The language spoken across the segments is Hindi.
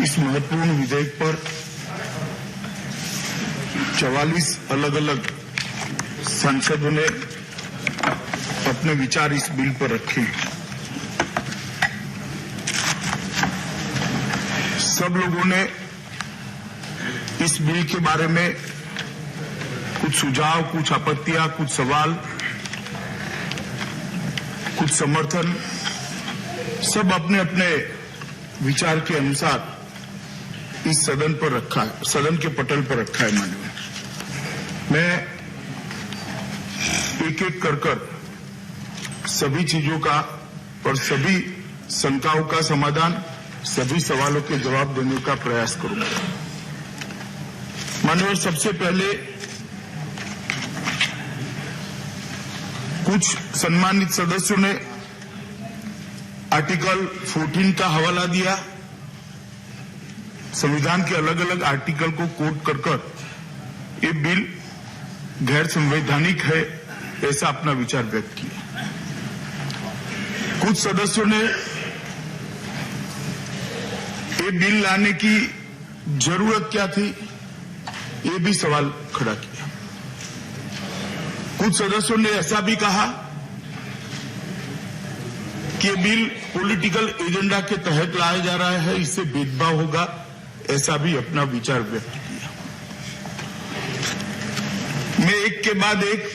इस महत्वपूर्ण विधेयक पर 44 अलग अलग सांसदों ने अपने विचार इस बिल पर रखे। सब लोगों ने इस बिल के बारे में कुछ सुझाव, कुछ आपत्तियां, कुछ सवाल, कुछ समर्थन, सब अपने अपने विचार के अनुसार इस सदन पर रखा है, सदन के पटल पर रखा है। माननीय, मैं एक एक कर सभी चीजों का और सभी शंकाओं का समाधान, सभी सवालों के जवाब देने का प्रयास करूंगा। माननीय, सबसे पहले कुछ सम्मानित सदस्यों ने आर्टिकल 14 का हवाला दिया। संविधान के अलग अलग आर्टिकल को कोट कर ये बिल गैर संवैधानिक है, ऐसा अपना विचार व्यक्त किया। कुछ सदस्यों ने ये बिल लाने की जरूरत क्या थी, ये भी सवाल खड़ा किया। कुछ सदस्यों ने ऐसा भी कहा कि ये बिल पॉलिटिकल एजेंडा के तहत लाया जा रहा है, इससे भेदभाव होगा, ऐसा भी अपना विचार व्यक्त किया। मैं एक के बाद एक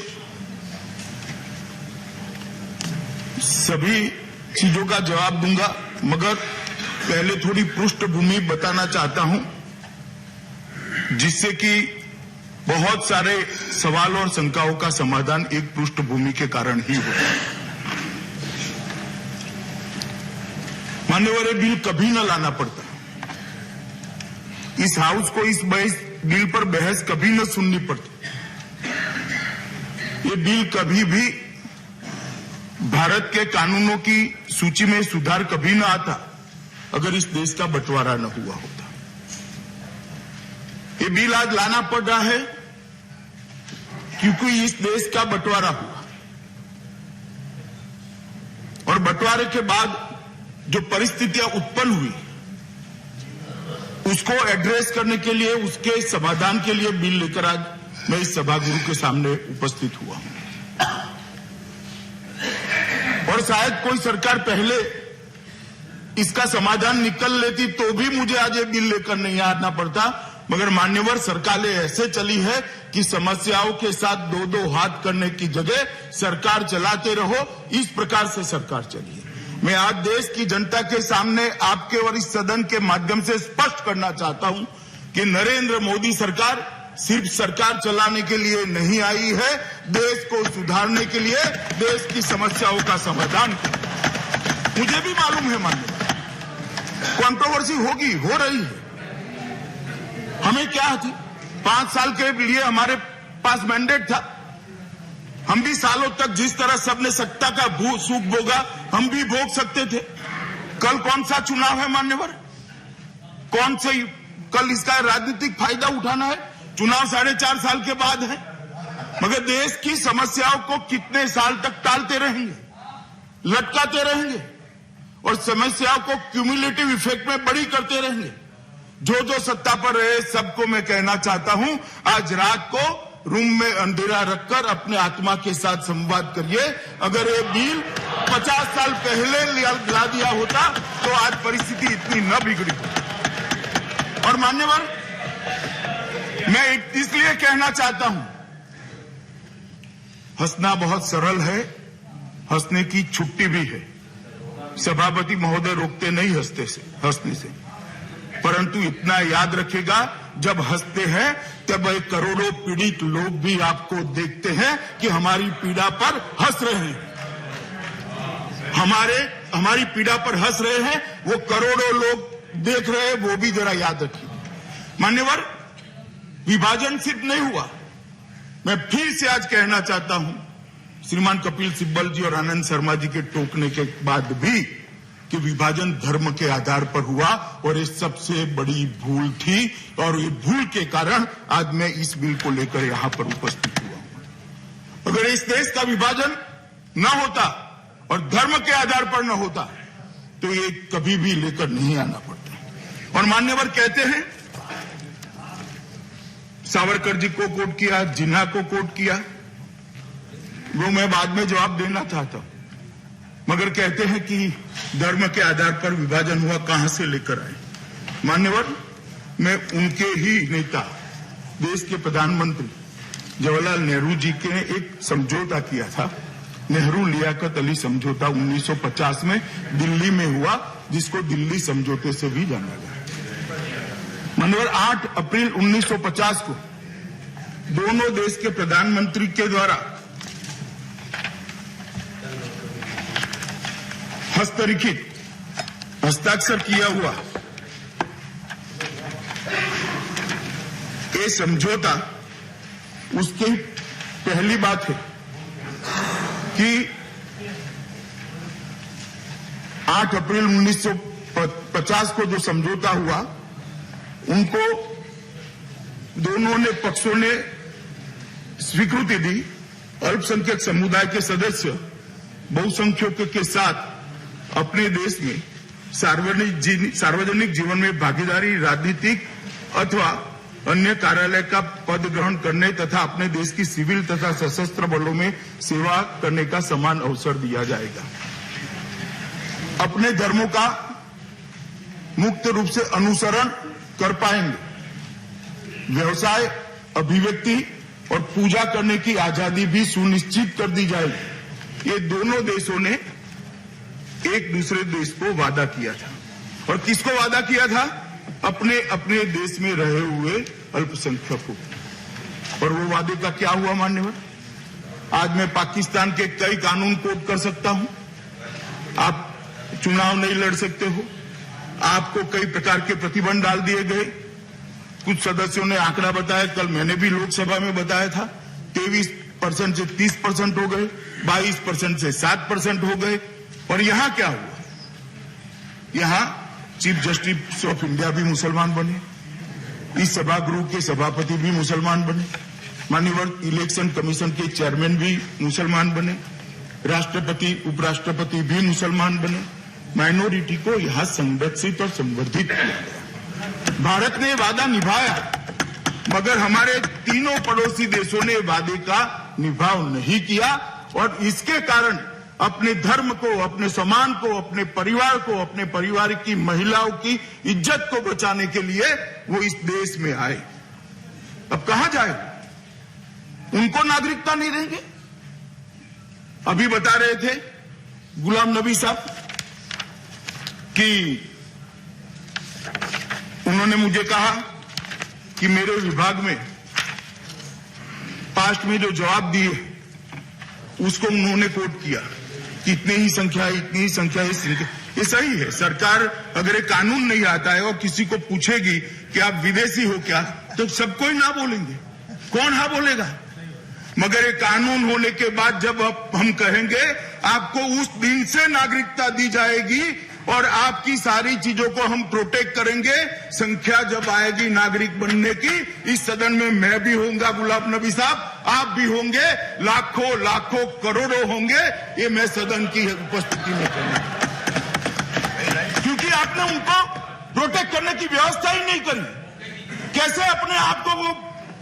सभी चीजों का जवाब दूंगा, मगर पहले थोड़ी पृष्ठभूमि बताना चाहता हूं, जिससे कि बहुत सारे सवाल और शंकाओं का समाधान एक पृष्ठभूमि के कारण ही होगा। मान्यवर, बिल कभी न लाना पड़ता, इस हाउस को इस बिल पर बहस कभी न सुननी पड़ती। ये बिल कभी भी भारत के कानूनों की सूची में सुधार कभी न आता अगर इस देश का बंटवारा न हुआ होता। ये बिल आज लाना पड़ रहा है क्योंकि इस देश का बंटवारा हुआ, और बंटवारे के बाद जो परिस्थितियां उत्पन्न हुई उसको एड्रेस करने के लिए, उसके समाधान के लिए बिल लेकर आज मैं इस सभागृह के सामने उपस्थित हुआ हूं। और शायद कोई सरकार पहले इसका समाधान निकल लेती तो भी मुझे आज ये बिल लेकर नहीं आना पड़ता, मगर मान्यवर, सरकारें ऐसे चली है कि समस्याओं के साथ दो दो हाथ करने की जगह सरकार चलाते रहो, इस प्रकार से सरकार चली है। मैं आज देश की जनता के सामने आपके और इस सदन के माध्यम से स्पष्ट करना चाहता हूं कि नरेंद्र मोदी सरकार सिर्फ सरकार चलाने के लिए नहीं आई है, देश को सुधारने के लिए, देश की समस्याओं का समाधान। मुझे भी मालूम है, मान्य कंट्रोवर्सी होगी, हो रही है। हमें क्या थी, 5 साल के लिए हमारे पास मैंडेट था, हम भी सालों तक जिस तरह सबने सत्ता का सुख भोगा, हम भी भोग सकते थे। कल कौन सा चुनाव है मान्यवर, कौन से कल इसका राजनीतिक फायदा उठाना है? चुनाव 4.5 साल के बाद है, मगर देश की समस्याओं को कितने साल तक टालते रहेंगे, लटकाते रहेंगे और समस्याओं को क्यूमुलेटिव इफेक्ट में बड़ी करते रहेंगे। जो सत्ता पर रहे सबको मैं कहना चाहता हूं, आज रात को रूम में अंधेरा रखकर अपने आत्मा के साथ संवाद करिए। अगर ये बिल 50 साल पहले ला दिया होता तो आज परिस्थिति इतनी न बिगड़ी होती। और मान्यवर, मैं इसलिए कहना चाहता हूं, हंसना बहुत सरल है, हंसने की छुट्टी भी है। सभापति महोदय रोकते नहीं हंसने से, परंतु इतना याद रखेगा, जब हंसते हैं तब करोड़ों पीड़ित लोग भी आपको देखते हैं कि हमारी पीड़ा पर हंस रहे हैं, हमारी पीड़ा पर हंस रहे हैं, वो करोड़ों लोग देख रहे हैं, वो भी जरा याद रखिए। मान्यवर, विभाजन सिर्फ नहीं हुआ, मैं फिर से आज कहना चाहता हूं, श्रीमान कपिल सिब्बल जी और आनंद शर्मा जी के टोकने के बाद भी, कि विभाजन धर्म के आधार पर हुआ और ये सबसे बड़ी भूल थी, और ये भूल के कारण आज मैं इस बिल को लेकर यहां पर उपस्थित हुआ हूं। अगर इस देश का विभाजन न होता और धर्म के आधार पर न होता तो ये कभी भी लेकर नहीं आना पड़ता। और और मान्यवर कहते हैं सावरकर जी को कोट किया, जिन्ना को कोट किया, वो मैं बाद में जवाब देना चाहता हूं, मगर कहते हैं कि धर्म के आधार पर विभाजन हुआ, कहां से लेकर आए। मान्यवर, मैं उनके ही नेता, देश के प्रधानमंत्री जवाहरलाल नेहरू जी के एक समझौता किया था, नेहरू लियाकत अली समझौता 1950 में दिल्ली में हुआ, जिसको दिल्ली समझौते से भी जाना गया। मान्यवर, 8 अप्रैल 1950 को दोनों देश के प्रधानमंत्री के द्वारा हस्ताक्षर किया हुआ ये समझौता, उसकी पहली बात है कि 8 अप्रैल 1950 को जो समझौता हुआ, उनको दोनों ने पक्षों ने स्वीकृति दी। अल्पसंख्यक समुदाय के सदस्य बहुसंख्यकों के साथ अपने देश में सार्वजनिक जीवन में भागीदारी, राजनीतिक अथवा अन्य कार्यालय का पद ग्रहण करने तथा अपने देश की सिविल तथा सशस्त्र बलों में सेवा करने का समान अवसर दिया जाएगा। अपने धर्मों का मुक्त रूप से अनुसरण कर पाएंगे। व्यवसाय, अभिव्यक्ति और पूजा करने की आजादी भी सुनिश्चित कर दी जाएगी। ये दोनों देशों ने एक दूसरे देश को वादा किया था। और किसको वादा किया था? अपने अपने देश में रहे हुए अल्पसंख्यकों। और वो वादे का क्या हुआ मान्यवर? आज मैं पाकिस्तान के कई कानून कोट कर सकता हूं, आप चुनाव नहीं लड़ सकते हो, आपको कई प्रकार के प्रतिबंध डाल दिए गए। कुछ सदस्यों ने आंकड़ा बताया, कल मैंने भी लोकसभा में बताया था, 23% से 30% हो गए, 22% से 7% हो गए। और यहां क्या हुआ? यहां चीफ जस्टिस ऑफ इंडिया भी मुसलमान बने, इस सभागृह के सभापति भी मुसलमान बने, माननीय इलेक्शन कमीशन के चेयरमैन भी मुसलमान बने, राष्ट्रपति उपराष्ट्रपति भी मुसलमान बने। माइनॉरिटी को यहां संरक्षित और संवर्धित किया गया। भारत ने वादा निभाया, मगर हमारे तीनों पड़ोसी देशों ने वादे का निभाव नहीं किया। और इसके कारण अपने धर्म को, अपने सम्मान को, अपने परिवार को, अपने परिवार की महिलाओं की इज्जत को बचाने के लिए वो इस देश में आए। अब कहां जाए? उनको नागरिकता नहीं देंगे। अभी बता रहे थे गुलाम नबी साहब कि उन्होंने मुझे कहा कि मेरे विभाग में पास्ट में जो जवाब दिए उसको उन्होंने कोट किया कि इतनी ही संख्या है, इतनी ही संख्या है, ये सही है। सरकार अगर एक कानून नहीं आता है और किसी को पूछेगी कि आप विदेशी हो क्या, तो सब कोई ना बोलेंगे, कौन हाँ बोलेगा? मगर एक कानून होने के बाद जब हम कहेंगे आपको उस दिन से नागरिकता दी जाएगी और आपकी सारी चीजों को हम प्रोटेक्ट करेंगे। संख्या जब आएगी नागरिक बनने की, इस सदन में मैं भी होऊंगा, गुलाम नबी साहब आप भी होंगे, लाखों लाखों करोड़ों होंगे, ये मैं सदन की उपस्थिति में कहूंगा। क्योंकि आपने उनको प्रोटेक्ट करने की व्यवस्था ही नहीं करी। कैसे अपने आप को वो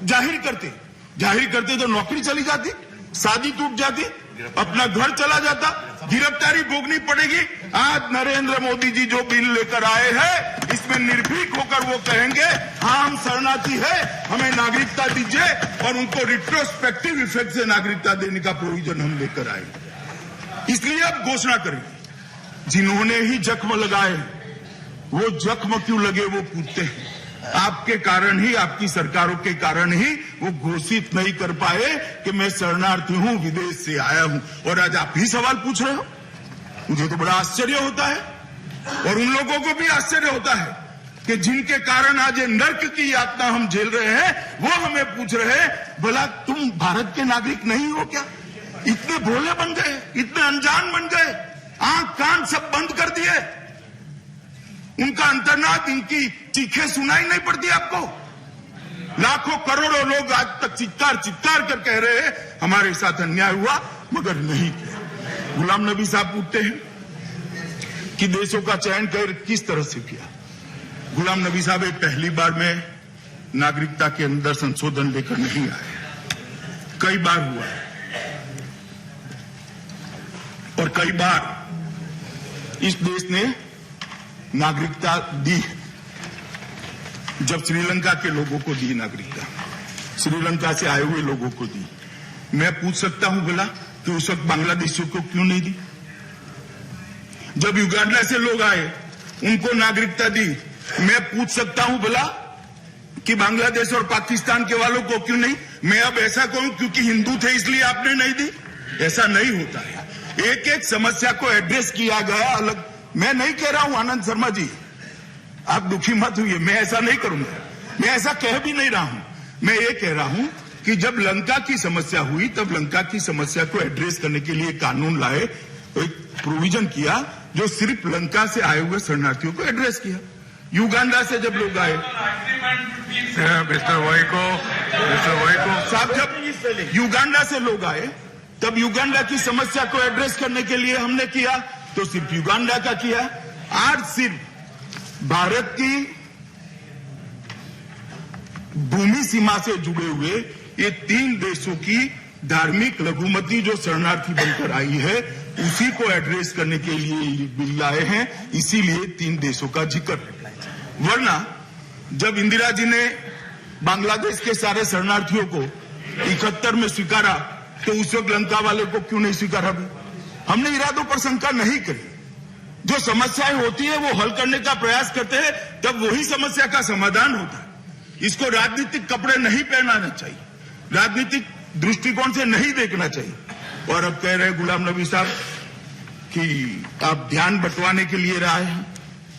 जाहिर करते तो नौकरी चली जाती, शादी टूट जाती, अपना घर चला जाता, गिरफ्तारी भोगनी पड़ेगी। आज नरेंद्र मोदी जी जो बिल लेकर आए हैं, इसमें निर्भीक होकर वो कहेंगे हाँ हम शरणार्थी है, हमें नागरिकता दीजिए, और उनको रिट्रोस्पेक्टिव इफेक्ट से नागरिकता देने का प्रोविजन हम लेकर आए। इसलिए अब घोषणा करेंगे। जिन्होंने ही जख्म लगाए, वो जख्म क्यों लगे वो पूछते हैं। आपके कारण ही, आपकी सरकारों के कारण ही वो घोषित नहीं कर पाए कि मैं शरणार्थी हूं, विदेश से आया हूं। और आज आप ही सवाल पूछ रहे हो, मुझे तो बड़ा आश्चर्य होता है, और उन लोगों को भी आश्चर्य होता है कि जिनके कारण आज ये नर्क की यातना हम झेल रहे हैं, वो हमें पूछ रहे हैं भला तुम भारत के नागरिक नहीं हो क्या? इतने भोले बन गए, इतने अनजान बन गए, आंख कान सब बंद कर दिए, उनका अंतर्नाद, इनकी चीखें सुनाई नहीं पड़ती आपको? लाखों करोड़ों लोग आज तक चित्कार कर कह रहे हैं हमारे साथ अन्याय हुआ, मगर नहीं किया। गुलाम नबी साहब पूछते हैं कि देशों का चयन किस तरह से किया। गुलाम नबी साहब पहली बार में नागरिकता के अंदर संशोधन लेकर नहीं आए, कई बार हुआ है और कई बार इस देश ने नागरिकता दी। जब श्रीलंका के लोगों को दी नागरिकता, श्रीलंका से आए हुए लोगों को दी। मैं पूछ सकता हूं भला कि उस वक्त बांग्लादेशियों को क्यों नहीं दी? जब युगांडा से लोग आए उनको नागरिकता दी। मैं पूछ सकता हूं भला कि बांग्लादेश और पाकिस्तान के वालों को क्यों नहीं? मैं अब ऐसा कहूं क्योंकि हिंदू थे इसलिए आपने नहीं दी? ऐसा नहीं होता है। एक एक समस्या को एड्रेस किया गया अलग। मैं नहीं कह रहा हूं आनंद शर्मा जी, आप दुखी मत हुइए, मैं ऐसा नहीं करूंगा, मैं ऐसा कह भी नहीं रहा हूं। मैं ये कह रहा हूं कि जब लंका की समस्या हुई तब लंका की समस्या को एड्रेस करने के लिए कानून लाए, एक प्रोविजन किया जो सिर्फ लंका से आए हुए शरणार्थियों को एड्रेस किया। युगांडा से जब लोग आए, मिस्टर वाइको साहब, जब युगांडा से लोग आए तब युगांडा की समस्या को एड्रेस करने के लिए हमने किया तो सिर्फ युगांडा का किया। आज सिर्फ भारत की भूमि सीमा से जुड़े हुए ये 3 देशों की धार्मिक लघुमती जो शरणार्थी बनकर आई है उसी को एड्रेस करने के लिए ये बिल लाए हैं, इसीलिए 3 देशों का जिक्र। वरना जब इंदिरा जी ने बांग्लादेश के सारे शरणार्थियों को 71 में स्वीकारा तो उस वक्त लंका वाले को क्यों नहीं स्वीकारा? हमने इरादों पर शंका नहीं करी। जो समस्याएं होती है वो हल करने का प्रयास करते हैं, तब वही समस्या का समाधान होता है। इसको राजनीतिक कपड़े नहीं पहनाना चाहिए, राजनीतिक दृष्टिकोण से नहीं देखना चाहिए। और अब कह रहे गुलाम नबी साहब कि आप ध्यान बंटवाने के लिए आए हैं।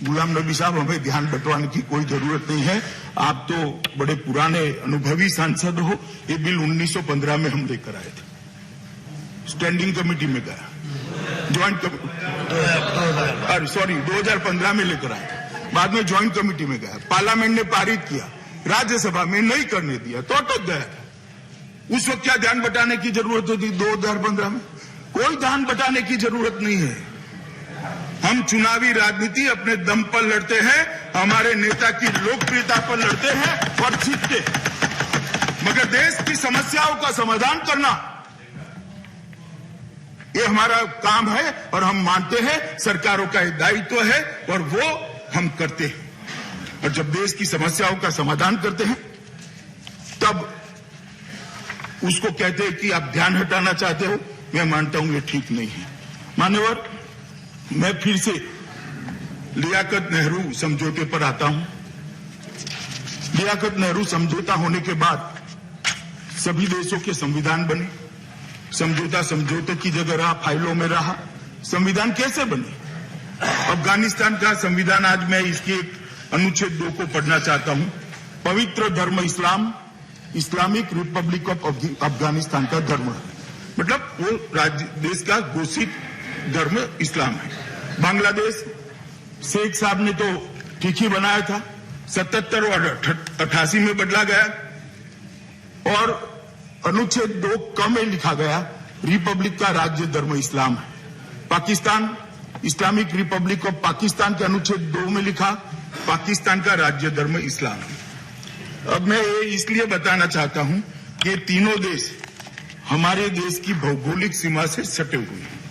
गुलाम नबी साहब, हमें ध्यान बंटवाने की कोई जरूरत नहीं है। आप तो बड़े पुराने अनुभवी सांसद हो। ये बिल 1915 में हम लेकर आए थे, स्टैंडिंग कमेटी में गया, ज्वाइंट 2015 में लेकर आए, बाद में ज्वाइंट कमेटी में गया, पार्लियामेंट ने पारित किया, राज्यसभा में नहीं करने दिया तो अटक गया था। उस वक्त क्या ध्यान बटाने की जरूरत होती? 2015 में कोई ध्यान बटाने की जरूरत नहीं है। हम चुनावी राजनीति अपने दम पर लड़ते हैं, हमारे नेता की लोकप्रियता पर लड़ते हैं और जीतते हैं। मगर देश की समस्याओं का समाधान करना ये हमारा काम है और हम मानते हैं सरकारों का दायित्व है और वो हम करते हैं। और जब देश की समस्याओं का समाधान करते हैं तब उसको कहते हैं कि आप ध्यान हटाना चाहते हो। मैं मानता हूं ये ठीक नहीं है। मान्यवर, मैं फिर से लियाकत नेहरू समझौते पर आता हूं। लियाकत नेहरू समझौता होने के बाद सभी देशों के संविधान बने। समझौता समझौते की जगह रहा, फाइलों में रहा। संविधान कैसे बने? अफगानिस्तान का संविधान, आज मैं इसके अनुच्छेद 2 को पढ़ना चाहता हूं। पवित्र धर्म इस्लाम, इस्लामिक रिपब्लिक ऑफ अफगानिस्तान का धर्म है, मतलब वो राज्य देश का घोषित धर्म इस्लाम है। बांग्लादेश शेख साहब ने तो ठीक ही बनाया था, 77 और 88 में बदला गया और अनुच्छेद 2 क में लिखा गया रिपब्लिक का राज्य धर्म इस्लाम है। Pakistan, Islamic Republic of Pakistan के अनुच्छेद 2 में लिखा पाकिस्तान का राज्य धर्म इस्लाम है। अब मैं ये इसलिए बताना चाहता हूं कि तीनों देश हमारे देश की भौगोलिक सीमा से सटे हुए हैं।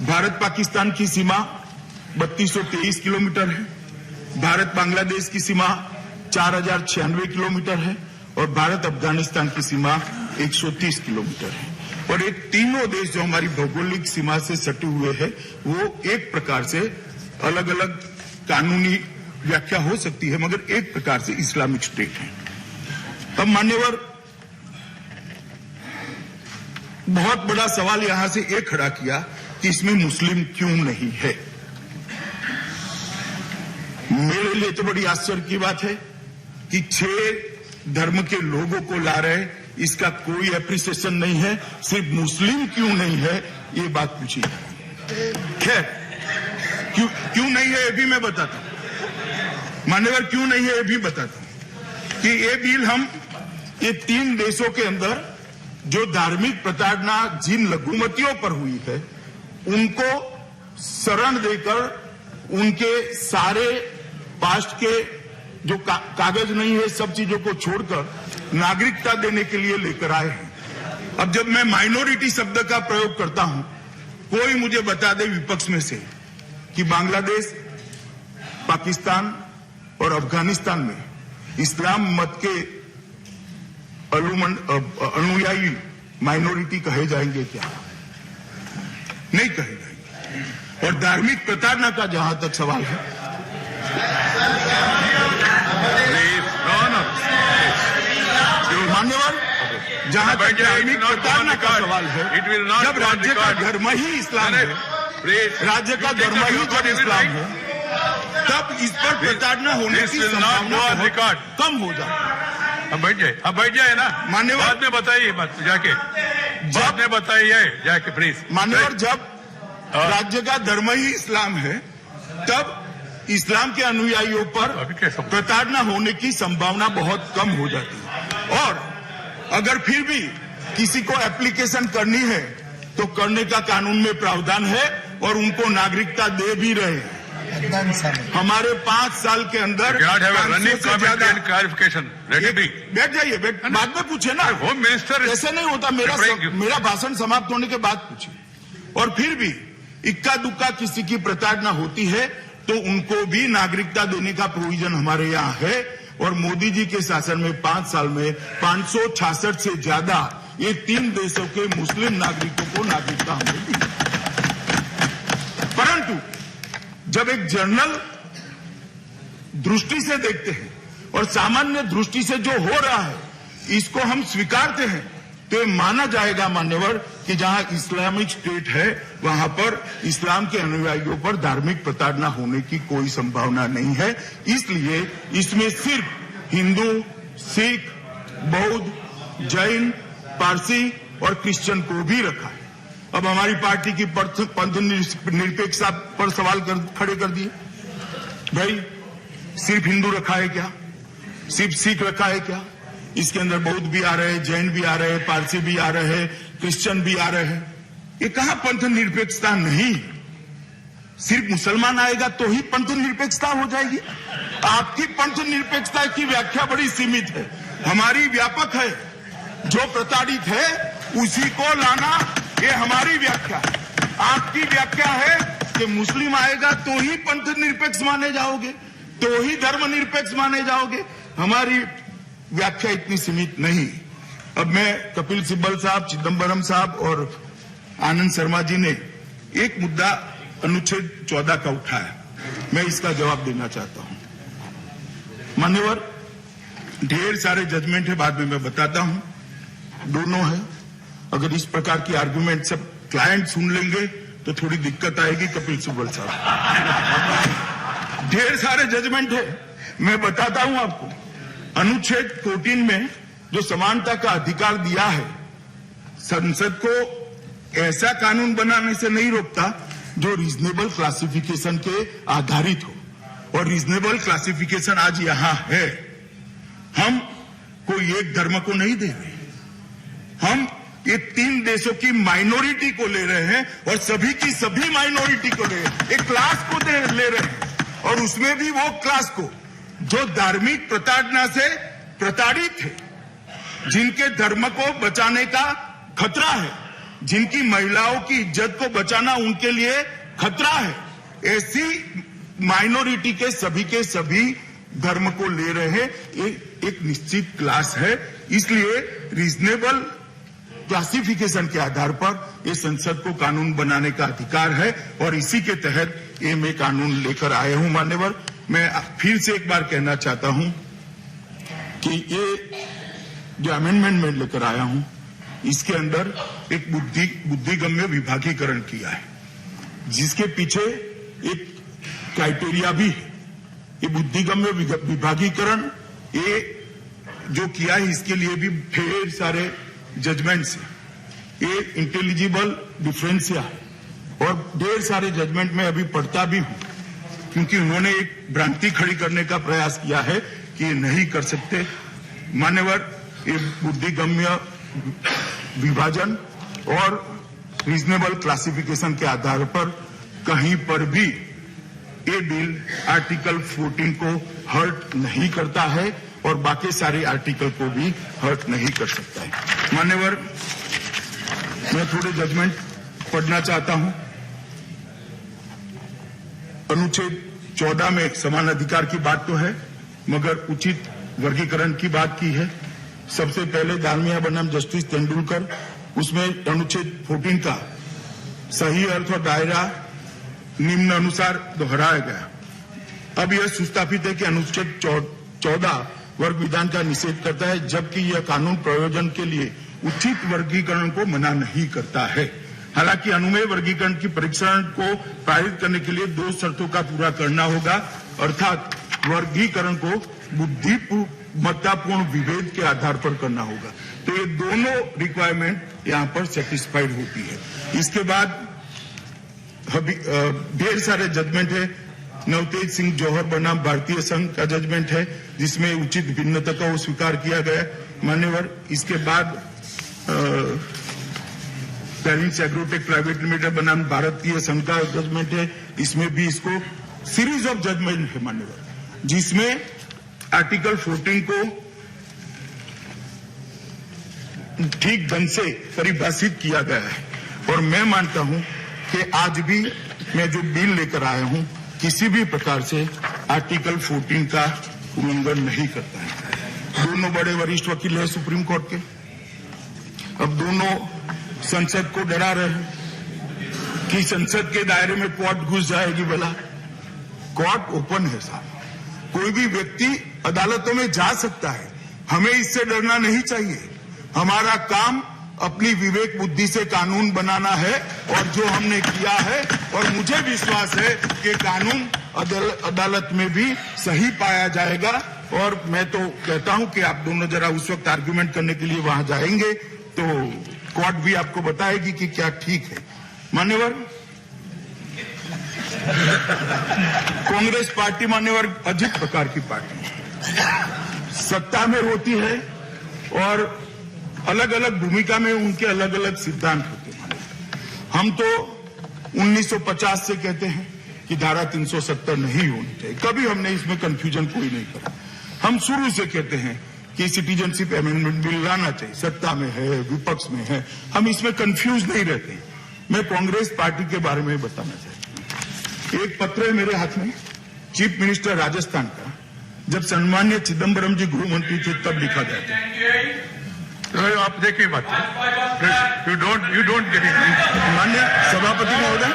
भारत पाकिस्तान की सीमा 3223 किलोमीटर है, भारत बांग्लादेश की सीमा 4096 किलोमीटर है और भारत अफगानिस्तान की सीमा 130 किलोमीटर है। और ये तीनों देश जो हमारी भौगोलिक सीमा से सटे हुए हैं वो एक प्रकार से अलग अलग कानूनी व्याख्या हो सकती है मगर एक प्रकार से इस्लामिक स्टेट है। अब मान्यवर, बहुत बड़ा सवाल यहां से एक खड़ा किया कि इसमें मुस्लिम क्यों नहीं है। मेरे लिए तो बड़ी आश्चर्य की बात है कि 6 धर्म के लोगों को ला रहे, इसका कोई एप्रिसिएशन नहीं है। सिर्फ मुस्लिम क्यों नहीं है ये बात पूछी। खैर, क्यों नहीं है ये भी मैं बताता हूं। मान्यवर, क्यों नहीं है ये भी बताता हूं कि ये बिल हम ये 3 देशों के अंदर जो धार्मिक प्रताड़ना जिन लघुमतियों पर हुई है उनको शरण देकर उनके सारे पास्ट के जो कागज नहीं है सब चीजों को छोड़कर नागरिकता देने के लिए लेकर आए हैं। अब जब मैं माइनॉरिटी शब्द का प्रयोग करता हूं, कोई मुझे बता दे विपक्ष में से कि बांग्लादेश, पाकिस्तान और अफगानिस्तान में इस्लाम मत के अनुयायी माइनॉरिटी कहे जाएंगे क्या? नहीं कहे जाएंगे। और धार्मिक प्रताड़ना का जहां तक सवाल है, मान्यवर, जहां तक धार्मिक प्रताड़ना का सवाल है, जब राज्य का धर्म ही इस्लाम है, राज्य का धर्म ही जब इस्लाम है, तब इस पर प्रताड़ना होने की संभावना कम हो जाए। अब बैठ जाए ना मान्यवर, बाद में बताइए बात जाके, बाद में बताइए जाके प्लीज। मान्यवर, जब राज्य का धर्म ही इस्लाम है, तब इस्लाम के अनुयायियों पर प्रताड़ना होने की संभावना बहुत कम हो जाती है। और अगर फिर भी किसी को एप्लीकेशन करनी है तो करने का कानून में प्रावधान है और उनको नागरिकता दे भी रहे हैं। हमारे 5 साल के अंदर क्लैरिफिकेशन बैठ जाइए, बाद में पूछे ना। होम मिनिस्टर ऐसे नहीं होता, मेरा भाषण समाप्त होने के बाद पूछिए। और फिर भी इक्का दुक्का किसी की प्रताड़ना होती है तो उनको भी नागरिकता देने का प्रोविजन हमारे यहाँ है। और मोदी जी के शासन में 5 साल में 566 से ज्यादा ये 3 देशों के मुस्लिम नागरिकों को नागरिकता हमने दी। परंतु जब एक जनरल दृष्टि से देखते हैं और सामान्य दृष्टि से जो हो रहा है इसको हम स्वीकारते हैं तो ये माना जाएगा मान्यवर कि जहां इस्लामिक स्टेट है वहां पर इस्लाम के अनुयायियों पर धार्मिक प्रताड़ना होने की कोई संभावना नहीं है। इसलिए इसमें सिर्फ हिंदू, सिख, बौद्ध, जैन, पारसी और क्रिश्चियन को भी रखा है। अब हमारी पार्टी की पंथ निरपेक्षता पर सवाल खड़े कर दिए। भाई सिर्फ हिंदू रखा है क्या? सिर्फ सिख रखा है क्या? इसके अंदर बौद्ध भी आ रहे हैं, जैन भी आ रहे हैं, पारसी भी आ रहे हैं, क्रिश्चियन भी आ रहे हैं। ये कहां पंथ निरपेक्षता? नहीं, सिर्फ मुसलमान आएगा तो ही पंथ निरपेक्षता हो जाएगी। आपकी पंथ निरपेक्षता की व्याख्या बड़ी सीमित है, हमारी व्यापक है। जो प्रताड़ित है उसी को लाना, ये हमारी व्याख्या है। आपकी व्याख्या है कि मुस्लिम आएगा तो ही पंथ निरपेक्ष माने जाओगे, तो ही धर्म निरपेक्ष माने जाओगे। हमारी व्याख्या इतनी सीमित नहीं। अब मैं कपिल सिब्बल साहब, चिदंबरम साहब और आनंद शर्मा जी ने एक मुद्दा अनुच्छेद 14 का उठाया, मैं इसका जवाब देना चाहता हूं। मान्यवर, ढेर सारे जजमेंट है, बाद में मैं बताता हूं, दोनों है। अगर इस प्रकार की आर्गुमेंट सब क्लाइंट सुन लेंगे तो थोड़ी दिक्कत आएगी। कपिल सिब्बल साहब, ढेर सारे जजमेंट है, मैं बताता हूं आपको। अनुच्छेद 14 में जो समानता का अधिकार दिया है, संसद को ऐसा कानून बनाने से नहीं रोकता जो रीजनेबल क्लासिफिकेशन के आधारित हो। और रीजनेबल क्लासिफिकेशन आज यहां है। हम कोई एक धर्म को नहीं दे रहे, हम ये 3 देशों की माइनॉरिटी को ले रहे हैं और सभी की सभी माइनॉरिटी को ले रहे हैं, एक क्लास को ले रहे हैं। और उसमें भी वो क्लास को जो धार्मिक प्रताड़ना से प्रताड़ित है, जिनके धर्म को बचाने का खतरा है, जिनकी महिलाओं की इज्जत को बचाना उनके लिए खतरा है, ऐसी माइनॉरिटी के सभी धर्म को ले रहे हैं। एक निश्चित क्लास है, इसलिए रीजनेबल क्लासिफिकेशन के आधार पर ये संसद को कानून बनाने का अधिकार है और इसी के तहत ये मैं कानून लेकर आया हूं। मान्यवर, मैं फिर से एक बार कहना चाहता हूं कि ये जो अमेंडमेंट मैं लेकर आया हूं, इसके अंदर एक बुद्धिगम्य विभागीकरण किया है, जिसके पीछे एक क्राइटेरिया भी है। ये बुद्धिगम्य विभागीकरण ये जो किया है, इसके लिए भी ढेर सारे जजमेंट्स है। ये इंटेलिजिबल डिफरेंसिया है और ढेर सारे जजमेंट में अभी पढ़ता भी हूं, क्योंकि उन्होंने एक भ्रांति खड़ी करने का प्रयास किया है कि ये नहीं कर सकते। मान्यवर, ये बुद्धिगम्य विभाजन और रीजनेबल क्लासिफिकेशन के आधार पर कहीं पर भी ये बिल आर्टिकल 14 को हर्ट नहीं करता है और बाकी सारे आर्टिकल को भी हर्ट नहीं कर सकता है। मान्यवर, मैं थोड़े जजमेंट पढ़ना चाहता हूं। अनुच्छेद 14 में समान अधिकार की बात तो है, मगर उचित वर्गीकरण की बात की है। सबसे पहले दालमिया बनाम जस्टिस तेंदुलकर, उसमें अनुच्छेद 14 का सही अर्थ और दायरा निम्न अनुसार दोहराया गया। अब यह सुस्थापित है कि अनुच्छेद 14 वर्ग विधान का निषेध करता है, जबकि यह कानून प्रयोजन के लिए उचित वर्गीकरण को मना नहीं करता है। हालांकि अनुमेय वर्गीकरण की परीक्षण को पारित करने के लिए 2 शर्तों का पूरा करना होगा, अर्थात वर्गीकरण को बुद्धिमत्तापूर्ण विभेद के आधार पर करना होगा। तो ये दोनों रिक्वायरमेंट यहां पर सेटिस्फाइड होती है। इसके बाद ढेर सारे जजमेंट है। नवतेज सिंह जौहर बनाम भारतीय संघ का जजमेंट है, जिसमें उचित भिन्नता को स्वीकार किया गया। मान्यवर, इसके बाद पेरेंट्स एग्रोटेक प्राइवेट लिमिटेड बनाम भारतीय संघ का जजमेंट है, इसमें भी इसको सीरीज ऑफ जजमेंट है मान्यवर, जिसमें आर्टिकल 14 को ठीक ढंग से परिभाषित किया गया है। और मैं मानता हूं कि आज भी मैं जो बिल लेकर आया हूं किसी भी प्रकार से आर्टिकल 14 का उल्लंघन नहीं करता है। दोनों बड़े वरिष्ठ वकील हैं सुप्रीम कोर्ट के, अब दोनों संसद को डरा रहे हैं कि संसद के दायरे में कोर्ट घुस जाएगी। भला कोर्ट ओपन है साहब, कोई भी व्यक्ति अदालतों में जा सकता है, हमें इससे डरना नहीं चाहिए। हमारा काम अपनी विवेक बुद्धि से कानून बनाना है और जो हमने किया है, और मुझे विश्वास है कि कानून अदालत में भी सही पाया जाएगा। और मैं तो कहता हूं कि आप दोनों जरा उस वक्त आर्गुमेंट करने के लिए वहां जाएंगे तो कोर्ट भी आपको बताएगी कि क्या ठीक है। मान्यवर, कांग्रेस पार्टी मान्यवर अजीब प्रकार की पार्टी है, सत्ता में होती है और अलग अलग भूमिका में उनके अलग अलग सिद्धांत होते हैं। हम तो 1950 से कहते हैं कि धारा 370 नहीं होनी चाहिए, कभी हमने इसमें कंफ्यूजन कोई नहीं करा। हम शुरू से कहते हैं कि सिटीजनशिप अमेंडमेंट बिल लाना चाहिए, सत्ता में है विपक्ष में है, हम इसमें कंफ्यूज नहीं रहते। मैं कांग्रेस पार्टी के बारे में बताना चाहता हूं। एक पत्र है मेरे हाथ में, चीफ मिनिस्टर राजस्थान का, जब सम्मान्य चिदम्बरम जी गृह मंत्री थे तब लिखा गया था। आप देखिए बात, यू डोंट गेट इट। माननीय सभापति महोदय,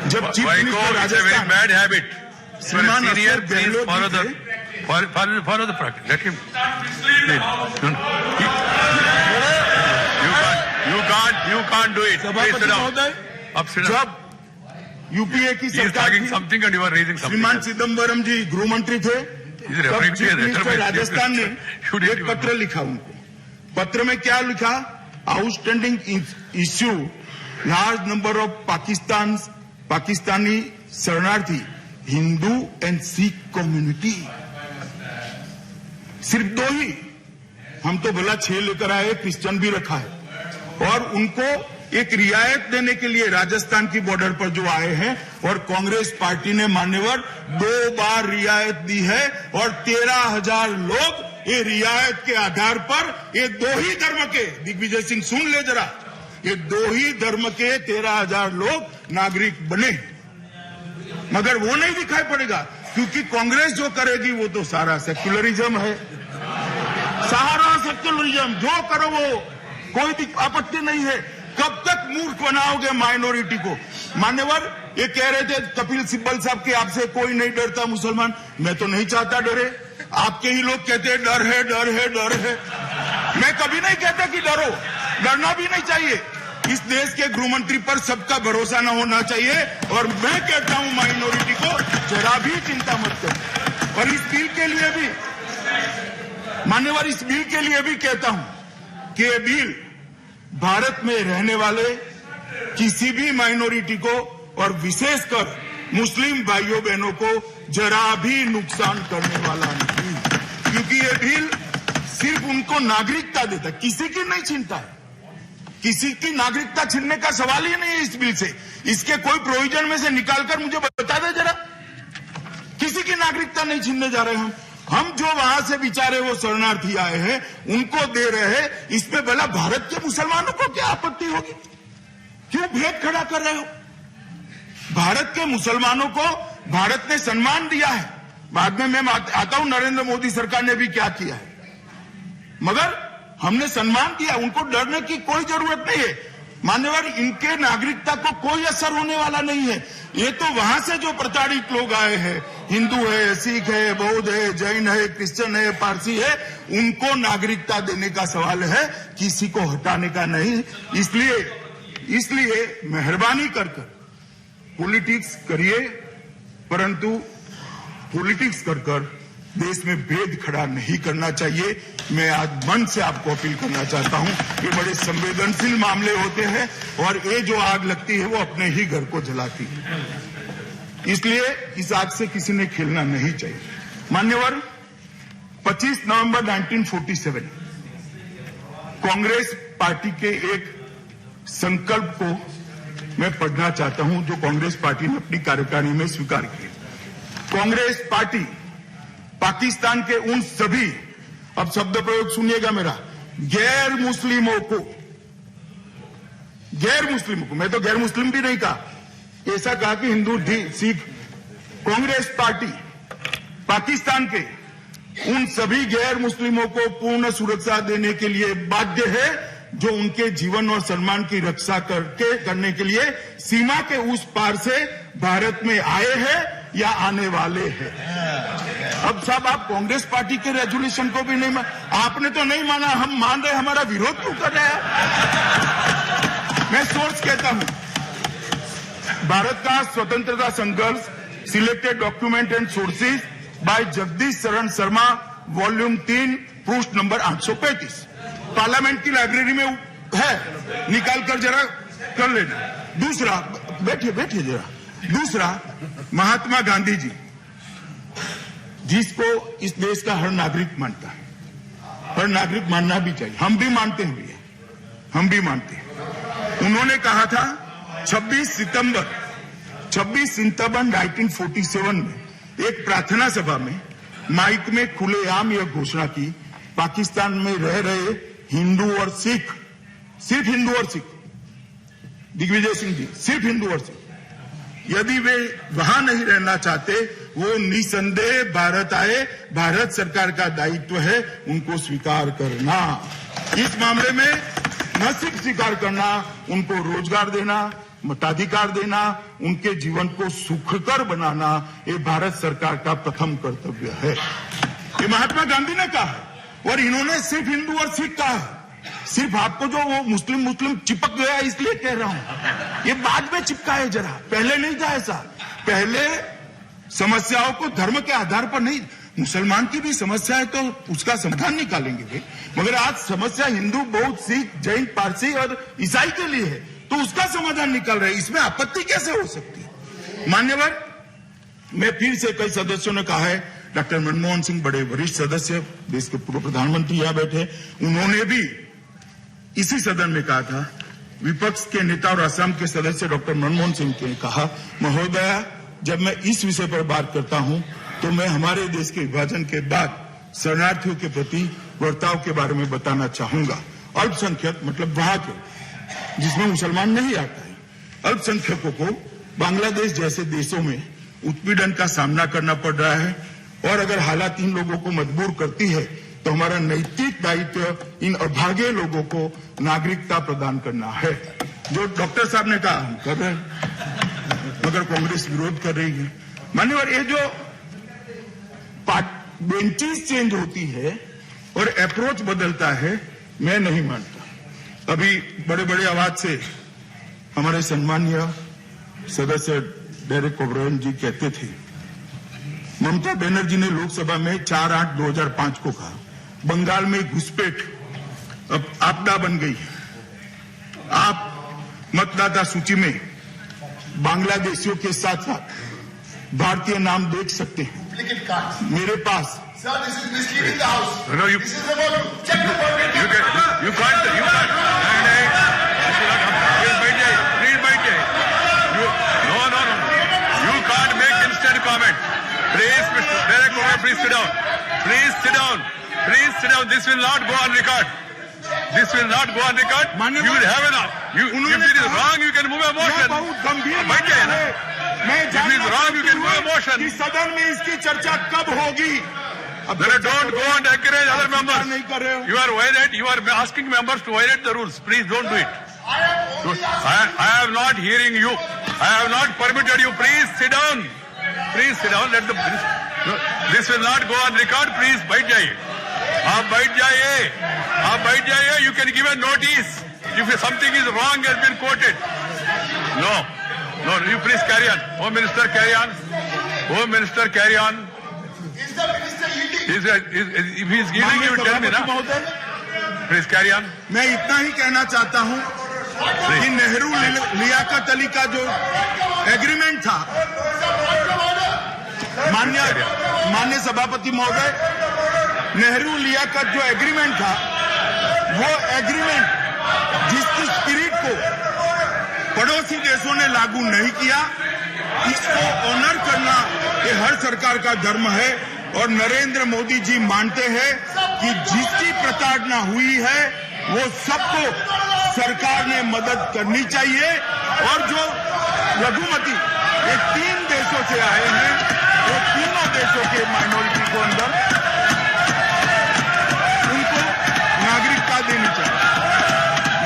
जब chief minister Rajasthan bad habit, श्रीमान senior follow the practice. Let him. You can't do it. सभापति महोदय, जब यूपीए की सरकार थी, something and you are raising something. श्रीमान चिदम्बरम जी गृह मंत्री थे, तब चीफ मिनिस्टर राजस्थान ने एक पत्र लिखा उनको। पत्र में क्या लिखा? Outstanding issue large number of Pakistani शरणार्थी हिंदू एंड सिख कम्युनिटी। सिर्फ 2 ही, हम तो भला 6 लेकर आए, क्रिश्चियन भी रखा है। और उनको एक रियायत देने के लिए राजस्थान की बॉर्डर पर जो आए हैं, और कांग्रेस पार्टी ने मान्यवर 2 बार रियायत दी है और 13,000 लोग ये रियायत के आधार पर, ये 2 ही धर्म के, दिग्विजय सिंह सुन ले जरा, ये 2 ही धर्म के 13,000 लोग नागरिक बने। मगर वो नहीं दिखाई पड़ेगा, क्योंकि कांग्रेस जो करेगी वो तो सारा सेक्युलरिज्म है, सारा सेक्युलरिज्म, जो करो वो कोई आपत्ति नहीं है। कब तक मूर्ख बनाओगे माइनॉरिटी को? मान्यवर, ये कह रहे थे कपिल सिब्बल साहब कि आपसे कोई नहीं डरता मुसलमान। मैं तो नहीं चाहता डरे, आपके ही लोग कहते हैं डर है डर है डर है। मैं कभी नहीं कहता कि डरो, डरना भी नहीं चाहिए। इस देश के गृह मंत्री पर सबका भरोसा न होना चाहिए, और मैं कहता हूं माइनॉरिटी को जरा भी चिंता मत करो। और इस बिल के लिए भी मान्यवर, इस बिल के लिए भी कहता हूं कि ये बिल भारत में रहने वाले किसी भी माइनॉरिटी को, और विशेषकर मुस्लिम भाइयों बहनों को जरा भी नुकसान करने वाला नहीं, क्योंकि ये बिल सिर्फ उनको नागरिकता देता है, किसी की नहीं छीनता है, किसी की नागरिकता छीनने का सवाल ही नहीं है इस बिल से। इसके कोई प्रोविजन में से निकालकर मुझे बता दे जरा, किसी की नागरिकता नहीं छीनने जा रहे हम जो वहां से बेचारे वो शरणार्थी आए हैं उनको दे रहे हैं। इसमें भला भारत के मुसलमानों को क्या आपत्ति होगी? क्यों भेद खड़ा कर रहे हो? भारत के मुसलमानों को भारत ने सम्मान दिया है। बाद में मैं आता हूं नरेंद्र मोदी सरकार ने भी क्या किया है, मगर हमने सम्मान दिया, उनको डरने की कोई जरूरत नहीं है। मान्यवर, इनके नागरिकता को कोई असर होने वाला नहीं है। ये तो वहां से जो प्रताड़ित लोग आए हैं, हिंदू है, सिख है, बौद्ध है, जैन है, क्रिश्चियन है, पारसी है, उनको नागरिकता देने का सवाल है, किसी को हटाने का नहीं। इसलिए मेहरबानी कर पॉलिटिक्स करिए, परंतु पॉलिटिक्स कर देश में भेद खड़ा नहीं करना चाहिए। मैं आज मन से आपको अपील करना चाहता हूं, ये बड़े संवेदनशील मामले होते हैं और ये जो आग लगती है वो अपने ही घर को जलाती है, इसलिए इस आग से किसी ने खेलना नहीं चाहिए। मान्यवर, 25 नवंबर 1947 कांग्रेस पार्टी के एक संकल्प को मैं पढ़ना चाहता हूं जो कांग्रेस पार्टी ने अपनी कार्यकारिणी में स्वीकार किया। कांग्रेस पार्टी पाकिस्तान के उन सभी, अब शब्द प्रयोग सुनिएगा मेरा, गैर मुस्लिमों को, मैं तो गैर मुस्लिम भी नहीं कहा, ऐसा कहा कि हिंदू, सिख, कांग्रेस पार्टी पाकिस्तान के उन सभी गैर मुस्लिमों को पूर्ण सुरक्षा देने के लिए बाध्य है जो उनके जीवन और सम्मान की रक्षा करने के लिए सीमा के उस पार से भारत में आए हैं या आने वाले हैं। अब साहब, आप कांग्रेस पार्टी के रेजोल्यूशन को भी नहीं आपने तो नहीं माना, हम मान रहे, हमारा विरोध क्यों कर रहे हैं? मैं सोर्स कहता हूं, भारत का स्वतंत्रता संघर्ष, selected document and sources by Jagdish Sharan Sharma, volume 3, पृष्ठ नंबर 835, पार्लियामेंट की लाइब्रेरी में है, निकाल कर जरा कर लेना। दूसरा, बैठिए जरा। दूसरा, महात्मा गांधी जी, जिसको इस देश का हर नागरिक मानता है, हर नागरिक मानना भी चाहिए, हम भी मानते हैं, हम भी मानते हैं। उन्होंने कहा था 26 सितंबर 1947 में एक प्रार्थना सभा में माइक में खुलेआम यह घोषणा की, पाकिस्तान में रह रहे हिंदू और सिख, सिर्फ हिंदू और सिख, दिग्विजय सिंह जी, सिर्फ हिंदू और सिख, यदि वे वहां नहीं रहना चाहते, वो निसंदेह भारत आए, भारत सरकार का दायित्व है उनको स्वीकार करना। इस मामले में न सिर्फ स्वीकार करना, उनको रोजगार देना, मताधिकार देना, उनके जीवन को सुखकर बनाना, ये भारत सरकार का प्रथम कर्तव्य है। ये महात्मा गांधी ने कहा और इन्होंने सिर्फ हिंदू और सिख कहा। सिर्फ आपको जो वो मुस्लिम चिपक गया इसलिए कह रहा हूं, ये बाद में चिपका है, जरा पहले नहीं था ऐसा। पहले समस्याओं को धर्म के आधार पर नहीं, मुसलमान की भी समस्या है तो उसका समाधान निकालेंगे वे, मगर आज समस्या हिंदू, बौद्ध, सिख, जैन, पारसी और ईसाई के लिए है तो उसका समाधान निकाल रहे हैं, इसमें आपत्ति कैसे हो सकती है? मान्यवर, मैं फिर से कई सदस्यों ने कहा है, डॉक्टर मनमोहन सिंह बड़े वरिष्ठ सदस्य, देश के पूर्व प्रधानमंत्री यहां बैठे, उन्होंने भी इसी सदन में कहा था, विपक्ष के नेता और असम के सदस्य डॉक्टर मनमोहन सिंह ने कहा, महोदया, जब मैं इस विषय पर बात करता हूं तो मैं हमारे देश के विभाजन के बाद शरणार्थियों के प्रति बर्ताव के बारे में बताना चाहूंगा। अल्पसंख्यक मतलब वहां के जिसमें मुसलमान नहीं आता है, अल्पसंख्यकों को बांग्लादेश जैसे देशों में उत्पीड़न का सामना करना पड़ रहा है और अगर हालात इन लोगों को मजबूर करती है तो हमारा नैतिक दायित्व इन अभागे लोगों को नागरिकता प्रदान करना है। जो डॉक्टर साहब ने कहा हम कर रहे हैं, मगर कांग्रेस विरोध कर रही है। मान्यवर, ये जो बेंचेस चेंज होती है और अप्रोच बदलता है, मैं नहीं मानता। अभी बड़े बड़े आवाज से हमारे सम्मानीय सदस्य डेरेक ओब्रायन जी कहते थे, ममता बनर्जी ने लोकसभा में 4/8/2005 को कहा, बंगाल में घुसपैठ अब आपदा बन गई है, आप मतदाता सूची में बांग्लादेशियों के साथ साथ भारतीय नाम देख सकते हैं। मेरे पास No, you can't. comment. Please, Mr. Derek Kumar, please sit down. Please sit down. Please sit down. This will not go on record. This will not go on record. You will have an. If it is wrong, you can move a motion. बहुत गंभीर बैठ जाइए ना. मैं If it is wrong, you can move a motion. कि सदन में इसकी चर्चा कब होगी? अब Don't go and encourage other members. नहीं कर रहे हो. You are asking members to violate the rules. Please don't do it. I am not hearing you. I have not permitted you. Please sit down. Please sit down. This will not go on record. Please बैठ जाइए. आप बैठ जाइए. आप बैठ जाइए. You can give a notice if something is wrong has been quoted. No. You please carry on. Home Minister, carry on. Home Minister, carry on. If he is giving you, tell me now. Please carry on. मैं इतना ही कहना चाहता हूं कि नेहरू लियाकत अली का जो एग्रीमेंट था, माननीय सभापति महोदय, नेहरू लियाकत जो एग्रीमेंट था, वो एग्रीमेंट जिसकी स्पिरिट को पड़ोसी देशों ने लागू नहीं किया, इसको ऑनर करना ये हर सरकार का धर्म है। और नरेंद्र मोदी जी मानते हैं कि जिसकी प्रताड़ना हुई है वो सबको सरकार ने मदद करनी चाहिए। और जो लघुमती ये 3 देशों से आए हैं, वो तीनों देशों के माइनॉरिटी को अंदर उनको नागरिकता देनी चाहिए।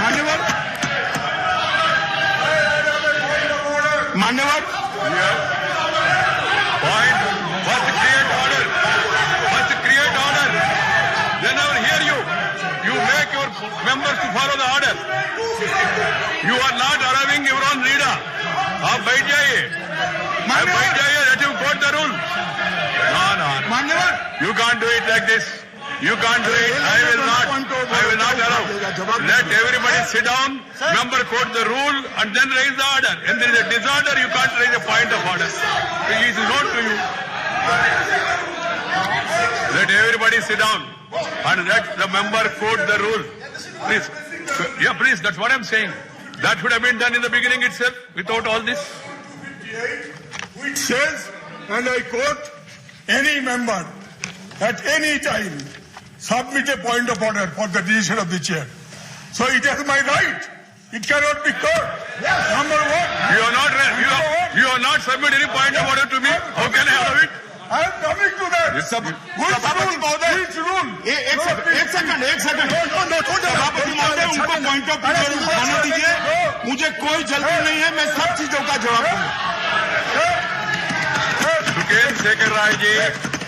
मान्यवर members to follow the order. You are not allowing your own leader. आप बैठ जाइए. बैठ जाइए. Let him quote the rule. No. You can't do it like this. You can't do it. I will not allow. Let everybody sit down. Member quote the rule and then raise the order. And there is a disorder. You can't raise a point of order. It is not to you. Let everybody sit down and let the member quote the rule. Please. Yeah, please. That's what I'm saying. That should have been done in the beginning itself without all this. Which says, and I quote, any member at any time submit a point of order for the decision of the chair. So it is my right. It cannot be caught. Yes. Number one. You are not submit any point of order to me. How can I have it? I am coming to that. सभापति महोदय, एक सेकंड सभापति महोदय, उनको पॉइंट ऑफ ऑर्डर उठाने दीजिए। मुझे कोई जल्दी नहीं है, मैं सब चीजों का जवाब दूंगा। सुकेन Shekhar Rai ji,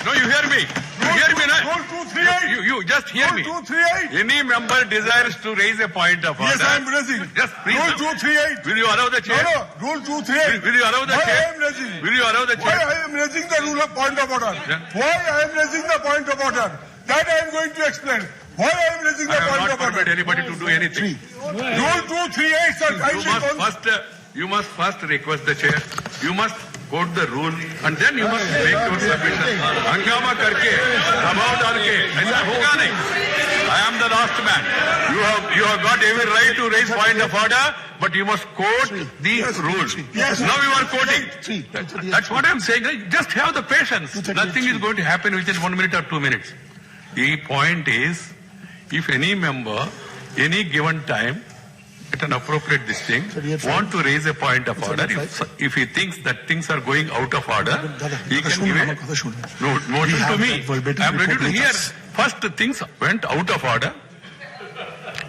no, you hear me. You hear me, na? Rule 238. You just hear me. Rule 238. Any member desires to raise a point of order. Yes, I am raising. Just please. Rule 238. Will you allow the chair? No. Rule 238. Will you allow the Why chair? I am raising? Will you allow the chair? Why I am raising the rule of point of order? Yeah. Why I am raising the point of order? That I am going to explain. Why I am raising the point I of have not order? permitted anybody to do anything. Rule 238, sir. You must first request the chair. You must quote the rule and then you must make your submission. हंगामा करके, दबाव डाल के, ऐसा होगा नहीं. I am the last man. You have got every right to raise point of order, but you must quote the rules. Yes. Now you are quoting. That's what I am saying. Just have the patience. Nothing is going to happen within 1 minute or 2 minutes. The point is, if any member, any given time, at an appropriate this thing, want to raise a point of order. If he thinks that things are going out of order, he can give a notion to me. I am ready to hear. First things went out of order.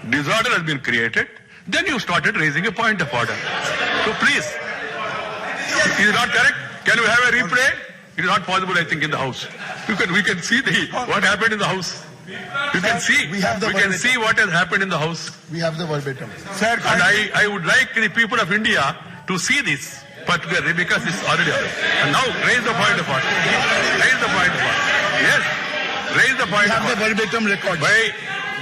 Disorder has been created. Then you started raising a point of order. So please, is it not correct? Can we have a replay? It is not possible, I think, in the house. We can see what happened in the house. You can see. We can see what has happened in the house. We have the verbatim. Sir, And I would like the people of India to see this particularly because it's already happened. And now raise the point of order. Raise the point of order. Yes. Raise the point We have of the order. verbatim records.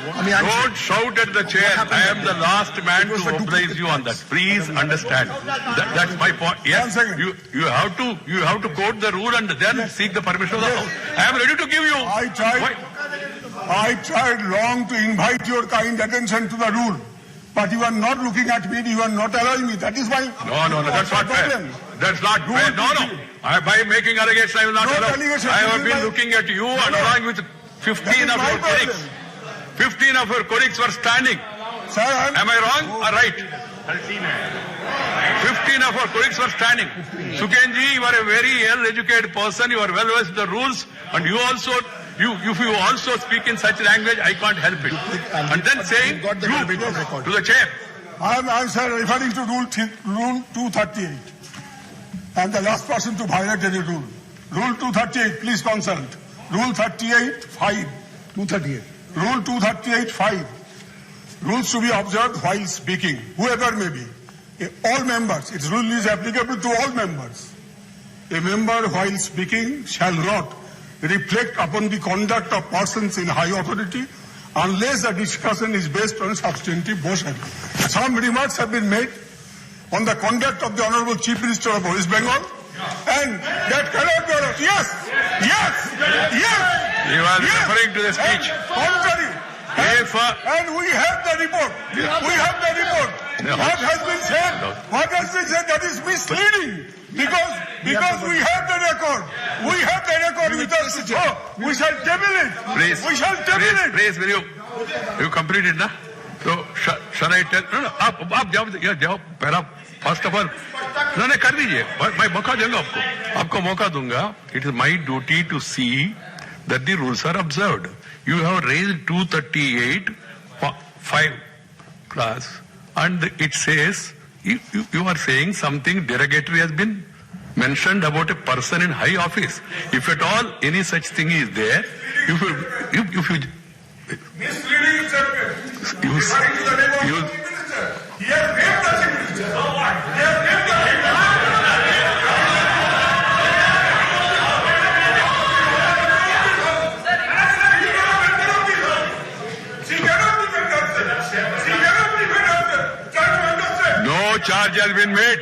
Don't shout at the chair. I am the last man to oblige you on that. Please understand. That's my point. Yes, 1 second. you have to quote the rule and then seek the permission of the house. I am ready to give you. I tried long to invite your kind attention to the rule, but you are not looking at me, you are not allowing me. That is why. No, that's not fair. That's not fair. No. By making allegations, I will not allow. I have been looking at you and along with 15 of your colleagues. 15 of your colleagues were standing. Sir, am I wrong or right? 15 of our colleagues were standing. Sukenji, you are a very well-educated person. You are well versed in the rules, and you also, if you also speak in such language, I can't help it. And then saying you to the chair. I am referring to Rule 238. I am the last person to violate any rule. Rule 238, please consult. Rule 38(5). 238. Rule 238(5). Rules to be observed while speaking, whoever may be. All members, its rule is applicable to all members. A member while speaking shall not reflect upon the conduct of persons in high authority unless the discussion is based on substantive motion. Some remarks have been made on the conduct of the Honorable Chief Minister of West Bengal, and that cannot be allowed. Yes. You are referring to the speech. Contrary. And we have the report. We have the report. What has been said, that is misleading. Because we have the record. We have the record with us. We shall table it. Please. We shall table it. Please, will you completed, na? So, shall I tell? No, आप जाओ, पहला, first of all, नहीं कर दीजिए, मैं मौका दूंगा आपको मौका दूंगा. It is my duty to see that the rules are observed. You have raised 238(5) class, and it says you are saying something derogatory has been mentioned about a person in high office. If at all any such thing is there, if you Misleading statement. He has named the Chief Minister. No charge has been made.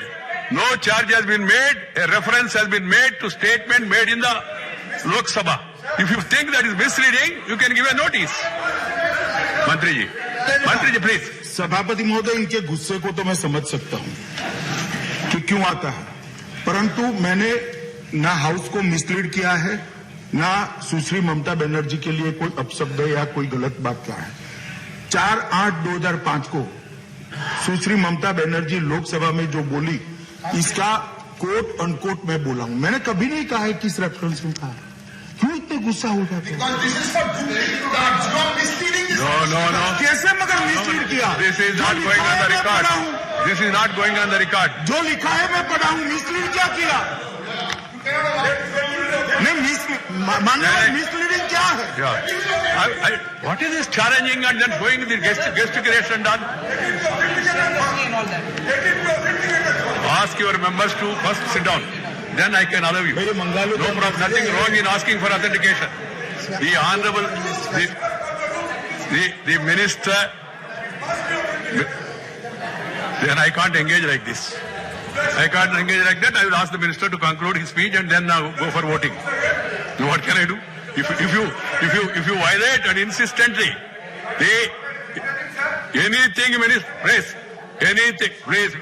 No charge has been made. A reference has been made to statement made in the Lok Sabha. If you think that is misleading, you can give a notice. मंत्री जी, प्लीज. सभापति महोदय, इनके गुस्से को तो मैं समझ सकता हूं कि क्यों आता है, परंतु मैंने ना हाउस को मिसलीड किया है, ना सुश्री ममता बनर्जी के लिए कोई अपशब्द या कोई गलत बात कहा है. 4/8/2005 को सुश्री ममता बनर्जी लोकसभा में जो बोली, इसका कोट अनकोट मैं बोला हूं. मैंने कभी नहीं कहा है किस रेफरेंस में कहा. क्यों इतने गुस्सा हो जाते हैं? No. कैसे मगर मिसलीड किया? This is not going on the record. This is not going on the record. जो लिखा है मैं पढ़ा हूं. मिसलीड क्या किया? नहीं, मिसलीडिंग क्या है? What is this challenging and then going the gesticulation done? Ask your members to first sit down. Then I can allow you. No problem. Nothing wrong in asking for authentication. The honorable, the minister. Then I can't engage like this. I can't engage like that. I will ask the minister to conclude his speech and then go for voting. What can I do? If you violate and insistently, please,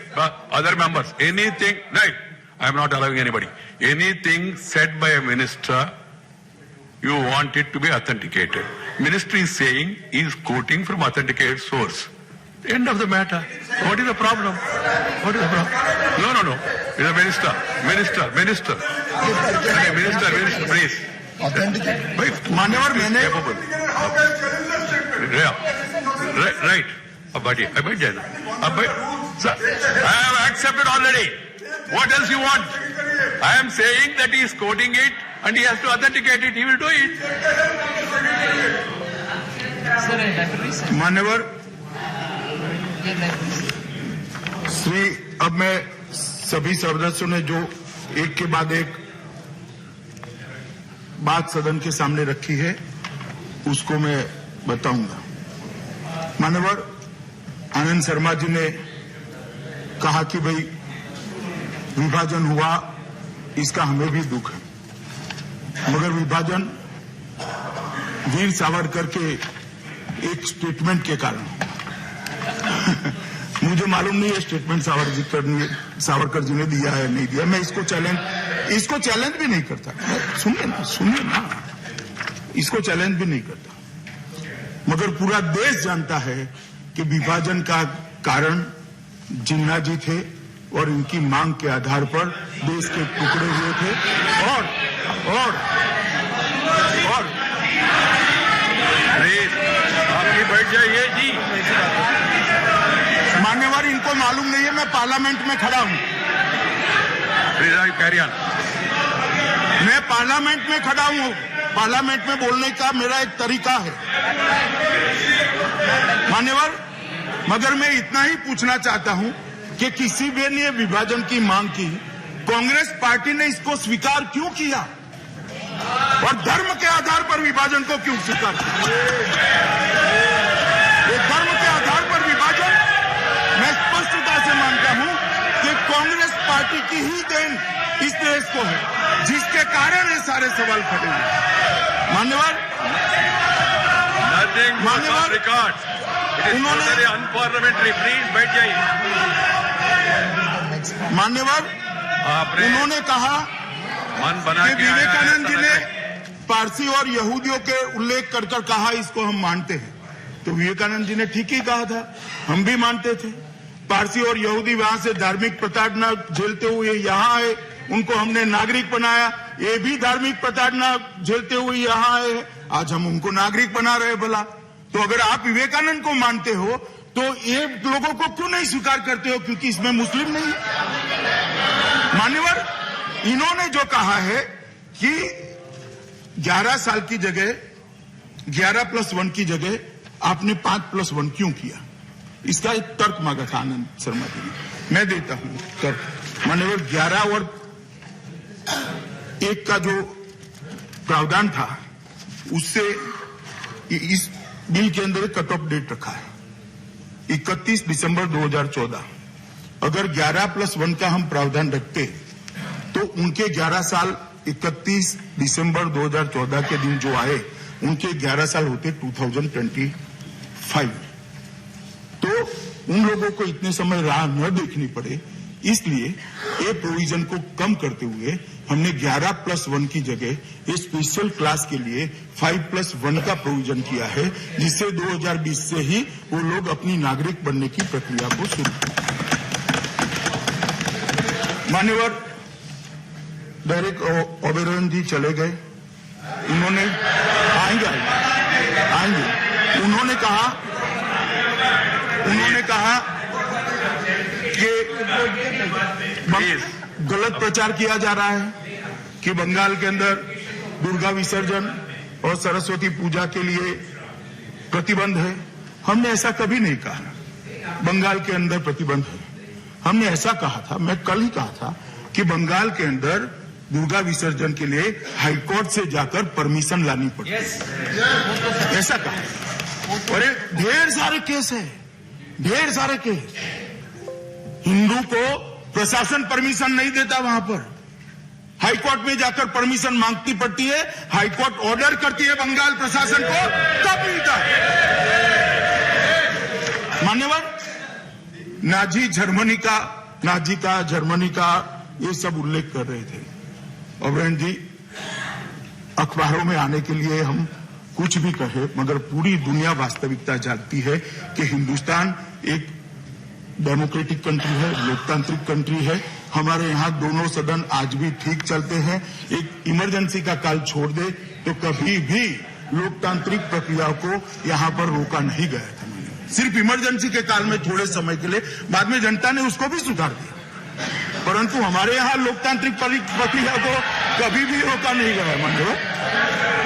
other members, anything, right? I am not allowing anybody. Anything said by a minister, you want it to be authenticated. Minister is saying he is quoting from authenticated source. End of the matter. What is the problem? What is the problem? No. It's a minister, please. Authenticate. मान्यवर, मैंने right. Sir, I have accepted already. What else you want? I am saying that he is quoting it and he has to authenticate it. He will do it. मान्यवर श्री, अब मैं सभी सदस्यों ने जो एक के बाद एक बात सदन के सामने रखी है उसको मैं बताऊंगा. मान्यवर आनंद शर्मा जी ने कहा कि भाई विभाजन हुआ, इसका हमें भी दुख है, मगर विभाजन वीर सावरकर के एक स्टेटमेंट के कारण मुझे मालूम नहीं है स्टेटमेंट सावरकर जी ने दिया है नहीं दिया। मैं इसको चैलेंज भी नहीं करता। सुनिए ना, इसको चैलेंज भी नहीं करता। मगर पूरा देश जानता है कि विभाजन का कारण जिन्ना जी थे और इनकी मांग के आधार पर देश के टुकड़े हुए थे। और आप भी बैठ जाइए जी। मान्यवर, इनको मालूम नहीं है मैं पार्लियामेंट में खड़ा हूं। Carry on. मैं पार्लियामेंट में खड़ा हूं। पार्लियामेंट में बोलने का मेरा एक तरीका है मान्यवर। मगर मैं इतना ही पूछना चाहता हूं कि किसी भी ने विभाजन की मांग की, कांग्रेस पार्टी ने इसको स्वीकार क्यों किया और धर्म के आधार पर विभाजन को क्यों स्वीकार किया? ये धर्म के आधार पर विभाजन मैं स्पष्टता से मानता हूं कि कांग्रेस पार्टी की ही देन इस देश को है, जिसके कारण ये सारे सवाल खड़े हैं। मान्यवर, उन्होंने अनपार्लियामेंट्री, प्लीज बैठ जाइए। मान्यवर, उन्होंने कहा मन बना कि विवेकानंद जी ने पारसी और यहूदियों के उल्लेख कर कहा इसको हम मानते हैं। तो विवेकानंद जी ने ठीक ही कहा था, हम भी मानते थे। पारसी और यहूदी वहां से धार्मिक प्रताड़ना झेलते हुए यहाँ आए, उनको हमने नागरिक बनाया। ये भी धार्मिक प्रताड़ना झेलते हुए यहाँ आए, आज हम उनको नागरिक बना रहे। भला तो अगर आप विवेकानंद को मानते हो तो ये लोगों को क्यों नहीं स्वीकार करते हो? क्योंकि इसमें मुस्लिम नहीं है। मान्यवर, इन्होंने जो कहा है कि 11 साल की जगह 11+1 की जगह आपने 5+1 क्यों किया? इसका एक तर्क मांगा था आनंद शर्मा जी ने, मैं देता हूं तर्क। मान्यवर, 11 और 1 का जो प्रावधान था उससे इस बिल के अंदर कट ऑफ डेट रखा है 31 दिसंबर 2014। अगर 11+1 का हम प्रावधान रखते तो उनके 11 साल 31 दिसंबर 2014 के दिन जो आए, उनके 11 साल होते 2025। तो उन लोगों को इतने समय राह न देखनी पड़े, इसलिए ये प्रोविजन को कम करते हुए हमने 11+1 की जगह ये स्पेशल क्लास के लिए 5+1 का प्रोविजन किया है, जिससे 2020 से ही वो लोग अपनी नागरिक बनने की प्रक्रिया को शुरू करें। मान्यवर, डायरेक्ट ओबेरॉय जी चले गए, उन्होंने आएंगे। उन्होंने कहा कि गलत प्रचार किया जा रहा है कि बंगाल के अंदर दुर्गा विसर्जन और सरस्वती पूजा के लिए प्रतिबंध है। हमने ऐसा कभी नहीं कहा बंगाल के अंदर प्रतिबंध है। हमने ऐसा कहा था, मैं कल ही कहा था कि बंगाल के अंदर दुर्गा विसर्जन के लिए हाईकोर्ट से जाकर परमिशन लानी पड़ी। ऐसा कहा। अरे ढेर सारे केस है, ढेर सारे केस। हिंदू को प्रशासन परमिशन नहीं देता, वहां पर हाईकोर्ट में जाकर परमिशन मांगती पड़ती है। हाईकोर्ट ऑर्डर करती है बंगाल प्रशासन को, तब मिलता है। मान्यवर, नाजी जर्मनी का ये सब उल्लेख कर रहे थे। ओबेरॉय जी, अखबारों में आने के लिए हम कुछ भी कहे, मगर पूरी दुनिया वास्तविकता जानती है कि हिंदुस्तान एक डेमोक्रेटिक कंट्री है, लोकतांत्रिक कंट्री है। हमारे यहाँ दोनों सदन आज भी ठीक चलते हैं। एक इमरजेंसी का काल छोड़ दे तो कभी भी लोकतांत्रिक प्रक्रिया को यहाँ पर रोका नहीं गया था। सिर्फ इमरजेंसी के काल में थोड़े समय के लिए, बाद में जनता ने उसको भी सुधार दिया, परंतु हमारे यहाँ लोकतांत्रिक प्रक्रिया को कभी भी रोका नहीं गया।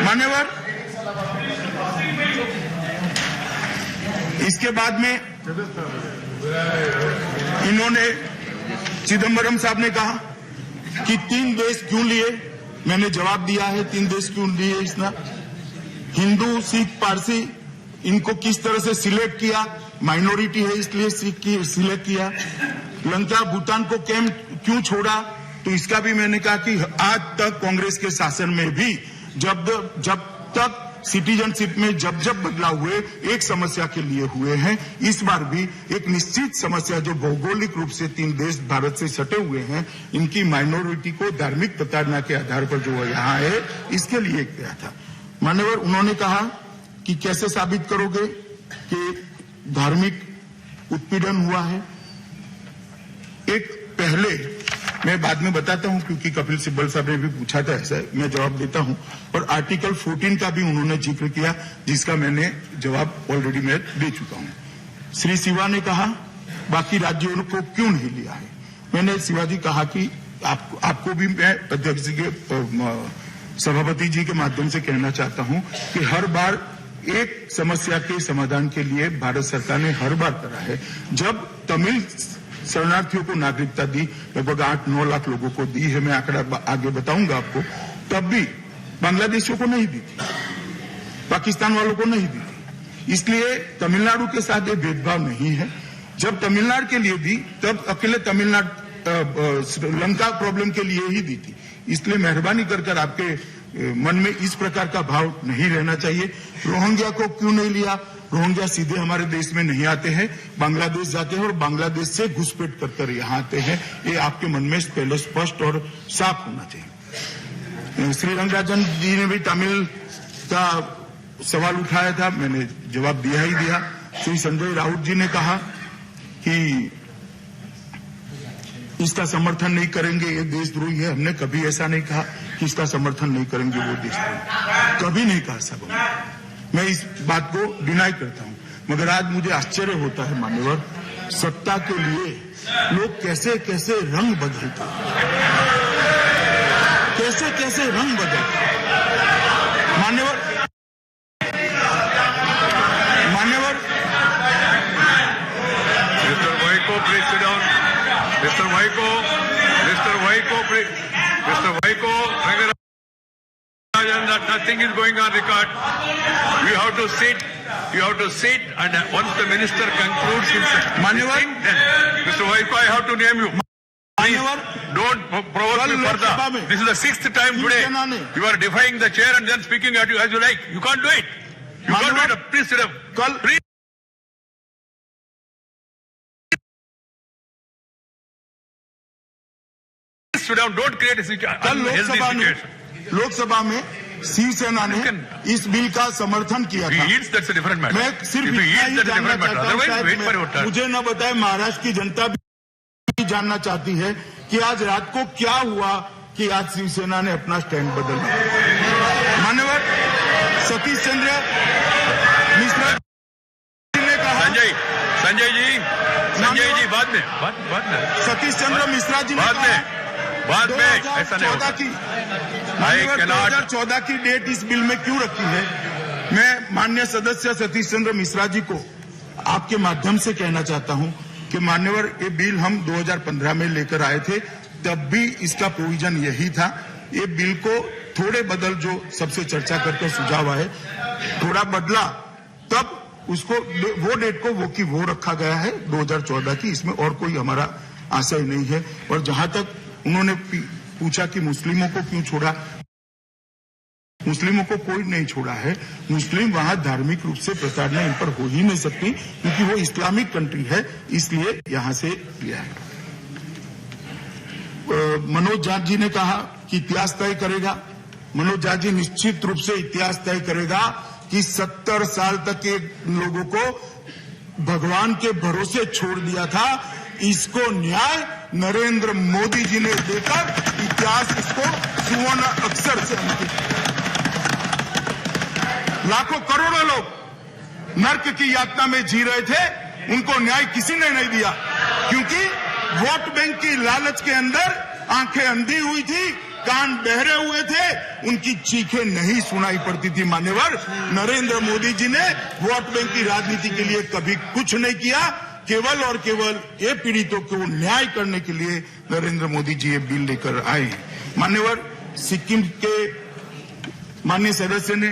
मान्यवर, इसके बाद में इन्होंने, चिदम्बरम साहब ने कहा कि 3 देश क्यों लिए। मैंने जवाब दिया है 3 देश क्यों लिए। इसने हिंदू, सिख, पारसी, इनको किस तरह से सिलेक्ट किया, माइनॉरिटी है इसलिए सिलेक्ट किया। लंका, भूटान को क्यों छोड़ा, तो इसका भी मैंने कहा कि आज तक कांग्रेस के शासन में भी जब तक सिटीजनशिप में जब जब बदलाव हुए एक समस्या के लिए हुए हैं। इस बार भी एक निश्चित समस्या जो भौगोलिक रूप से 3 देश भारत से सटे हुए हैं, इनकी माइनॉरिटी को धार्मिक प्रताड़ना के आधार पर जो यहाँ है, इसके लिए किया था। मान्यवर, उन्होंने कहा कि कैसे साबित करोगे कि धार्मिक उत्पीड़न हुआ है। एक पहले मैं बाद में बताता हूं, क्योंकि कपिल सिब्बल साहब ने भी पूछा था ऐसा, मैं जवाब देता हूं। और आर्टिकल 14 का भी उन्होंने जिक्र किया, जिसका मैंने जवाब ऑलरेडी मैं दे चुका हूं। श्री शिवा ने कहा बाकी राज्यों को क्यों नहीं लिया है। मैंने शिवाजी कहा कि आपको भी मैं अध्यक्ष जी के सभापति जी के माध्यम से कहना चाहता हूं कि हर बार एक समस्या के समाधान के लिए भारत सरकार ने हर बार करा है। जब तमिल शरणार्थियों को नागरिकता दी, लगभग 8-9 लाख लोगों को दी है, मैं आंकड़ा आगे बताऊंगा आपको, तब भी बांग्लादेशियों को नहीं दी थी, पाकिस्तान वालों को नहीं दी थी। इसलिए तमिलनाडु के साथ ये भेदभाव नहीं है। जब तमिलनाडु के लिए दी, तब अकेले तमिलनाडु श्रीलंका प्रॉब्लम के लिए ही दी थी। इसलिए मेहरबानी कर आपके मन में इस प्रकार का भाव नहीं रहना चाहिए। रोहिंग्या को क्यों नहीं लिया? रोहिंग्या सीधे हमारे देश में नहीं आते हैं, बांग्लादेश जाते हैं और बांग्लादेश से घुसपैठ कर यहाँ आते हैं। ये आपके मन में पहले स्पष्ट और साफ होना चाहिए। श्री रंगराजन जी ने भी तमिल का सवाल उठाया था, मैंने जवाब दिया ही दिया। श्री संजय राउत जी ने कहा कि इसका समर्थन नहीं करेंगे, ये देशद्रोही है। हमने कभी ऐसा नहीं कहा कि इसका समर्थन नहीं करेंगे, वो देशद्रोही, कभी नहीं कहा साहब। मैं इस बात को डिनाई करता हूं। मगर आज मुझे आश्चर्य होता है मान्यवर, सत्ता के लिए लोग कैसे कैसे रंग बदलते हैं, कैसे कैसे रंग बदलते हैं। मान्यवर Mr. Vaiko, please sit down. Mr. Vaiko, please. Mr. Vaiko, nothing is going on record. You have to sit, and once the minister concludes his thing, then Mr. Vaiko, I have to name you. Please, don't provoke me further. This is the 6th time today. You are defying the chair and then speaking at you as you like. You can't do it. You can't do it. Please sit up. Please. Sit down. Don't create a unhealthy situation. Lok Sabha में शिवसेना ने इस बिल का समर्थन किया था। That's a different matter. मैं सिर्फ इतना ही जानना चाहता हूं, मुझे न बताए, महाराष्ट्र की जनता भी जानना चाहती है कि आज रात को क्या हुआ कि आज शिवसेना ने अपना स्टैंड बदल दिया। मान्यवर सतीश चंद्र मिश्रा ने कहा, संजय जी बाद में सतीश चंद्र मिश्रा जी ने कहा बाद में ऐसा नहीं होता। 2014 की डेट इस बिल में क्यों रखी है? मैं माननीय सदस्य सतीश चंद्र मिश्रा जी को आपके माध्यम से कहना चाहता हूं कि मान्यवर, ये बिल हम 2015 में लेकर आए थे, तब भी इसका प्रोविजन यही था। ये बिल को थोड़े बदल, जो सबसे चर्चा करके सुझाव आए, थोड़ा बदला, तब उसको वो डेट को वो की वो रखा गया है 2014 की। इसमें और कोई हमारा आशय नहीं है। और जहां तक उन्होंने पूछा कि मुस्लिमों को क्यों छोड़ा, मुस्लिमों को कोई नहीं छोड़ा है। मुस्लिम वहां धार्मिक रूप से प्रताड़ना इन पर हो ही नहीं सकती, क्योंकि वो इस्लामिक कंट्री है, इसलिए यहां से लिया है। मनोज झा जी ने कहा कि इतिहास तय करेगा। मनोज झा जी निश्चित रूप से इतिहास तय करेगा कि 70 साल तक के लोगों को भगवान के भरोसे छोड़ दिया था। इसको न्याय नरेंद्र मोदी जी ने देकर इतिहास इसको सुवर्ण अक्षर से अंकित किया। लाखों करोड़ों लोग नर्क की यातना में जी रहे थे, उनको न्याय किसी ने नहीं दिया, क्योंकि वोट बैंक की लालच के अंदर आंखें अंधी हुई थी, कान बहरे हुए थे, उनकी चीखें नहीं सुनाई पड़ती थी। मान्यवर, नरेंद्र मोदी जी ने वोट बैंक की राजनीति के लिए कभी कुछ नहीं किया, केवल और केवल ये पीड़ितों को न्याय करने के लिए नरेंद्र मोदी जी ये बिल लेकर आए हैं। मान्यवर, सिक्किम के माननीय सदस्य ने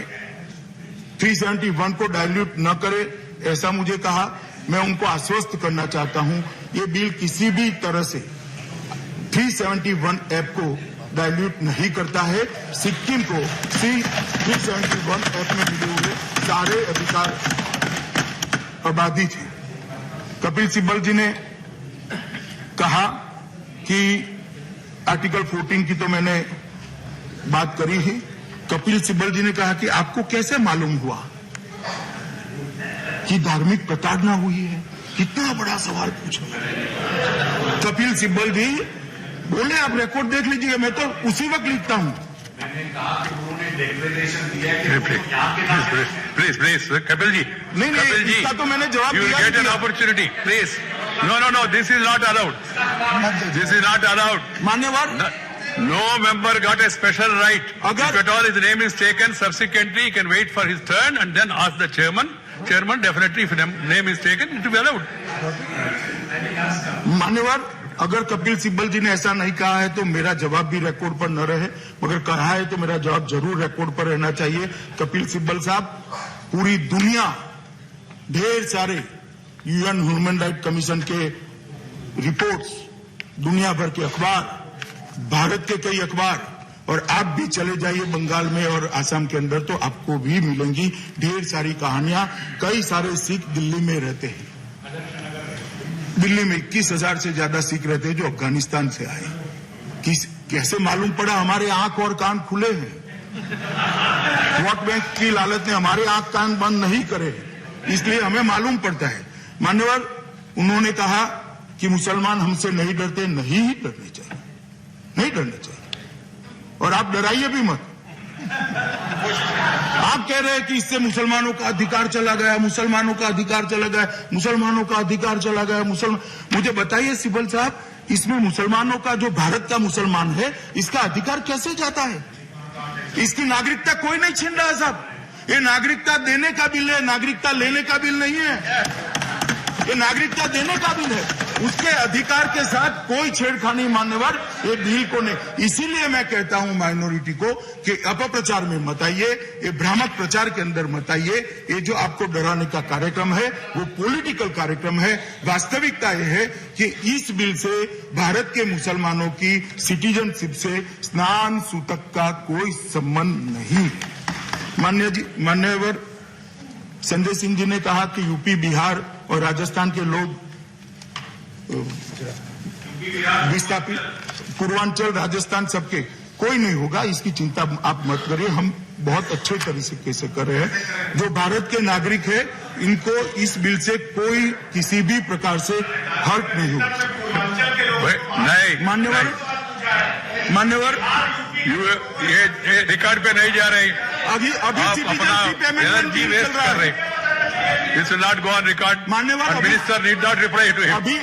371 को डायल्यूट न करे, ऐसा मुझे कहा। मैं उनको आश्वस्त करना चाहता हूं, ये बिल किसी भी तरह से 371 ऐप को डायल्यूट नहीं करता है। सिक्किम को 371 ऐप में सारे अधिकार अबाधित हैं। कपिल सिब्बल जी ने कहा कि आर्टिकल 14 की तो मैंने बात करी ही। कपिल सिब्बल जी ने कहा कि आपको कैसे मालूम हुआ कि धार्मिक प्रताड़ना हुई है? कितना बड़ा सवाल पूछा। कपिल सिब्बल जी बोले, आप रिकॉर्ड देख लीजिए, मैं तो उसी वक्त लिखता हूं। प्लीज कपिल जी, नहीं कपिल जी, इसका तो मैंने जवाब you दिया will get ही an दिया। opportunity, please. No, this is not allowed. This is not allowed. मान्यवर, No member got a special right. Agar- If at all his name is taken, subsequently he can wait for his turn and then ask the chairman. Chairman, definitely if name is taken, it will be allowed. मान्यवर, अगर कपिल सिब्बल जी ने ऐसा नहीं कहा है तो मेरा जवाब भी रिकॉर्ड पर न रहे, मगर कहा है तो मेरा जवाब जरूर रिकॉर्ड पर रहना चाहिए। कपिल सिब्बल साहब, पूरी दुनिया, ढेर सारे यूएन ह्यूमन राइट कमीशन के रिपोर्ट्स, दुनिया भर के अखबार, भारत के कई अखबार, और आप भी चले जाइए बंगाल में और आसाम के अंदर तो आपको भी मिलेंगी ढेर सारी कहानियां। कई सारे सिख दिल्ली में रहते हैं। दिल्ली में 21,000 से ज्यादा सिख रहते हैं जो अफगानिस्तान से आए। कैसे मालूम पड़ा? हमारे आंख और कान खुले हैं। वोट बैंक की लालच ने हमारे आंख कान बंद नहीं करे, इसलिए हमें मालूम पड़ता है। मान्यवर, उन्होंने कहा कि मुसलमान हमसे नहीं डरते। नहीं ही डरने चाहिए, नहीं डरने चाहिए, और आप डराइए भी मत। आप कह रहे हैं कि इससे मुसलमानों का अधिकार चला गया, मुसलमानों का अधिकार चला गया, मुसलमानों का अधिकार चला गया। मुझे बताइए सिब्बल साहब, इसमें मुसलमानों का, जो भारत का मुसलमान है, इसका अधिकार कैसे जाता है? इसकी नागरिकता कोई नहीं छीन रहा साहब। ये नागरिकता देने का बिल है, नागरिकता लेने का बिल नहीं है। ये नागरिकता देने का बिल है। उसके अधिकार के साथ कोई छेड़खानी मान्यवर ये बिल को नहीं। इसीलिए मैं कहता हूं माइनॉरिटी को कि अपप्रचार में मत आइए, ये भ्रामक प्रचार के अंदर मत आइए। ये जो आपको डराने का कार्यक्रम है वो पॉलिटिकल कार्यक्रम है। वास्तविकता यह है कि इस बिल से भारत के मुसलमानों की सिटीजनशिप से स्नान सूतक का कोई संबंध नहीं है। मान्यवर संजय सिंह जी ने कहा कि यूपी, बिहार और राजस्थान के लोग विस्थापित, पूर्वांचल, राजस्थान, सबके कोई नहीं होगा, इसकी चिंता आप मत करिए। हम बहुत अच्छे तरीके से कर रहे हैं। जो भारत के नागरिक है, इनको इस बिल से कोई किसी भी प्रकार से हर्ट नहीं होगा। मान्यवर, ये रिकॉर्ड पे नहीं जा रहे। अभी सिटीजनशिप अमेंडमेंट बिल चल रहा है। This will not go on record. मान्यवर, Minister need not reply to him. अभी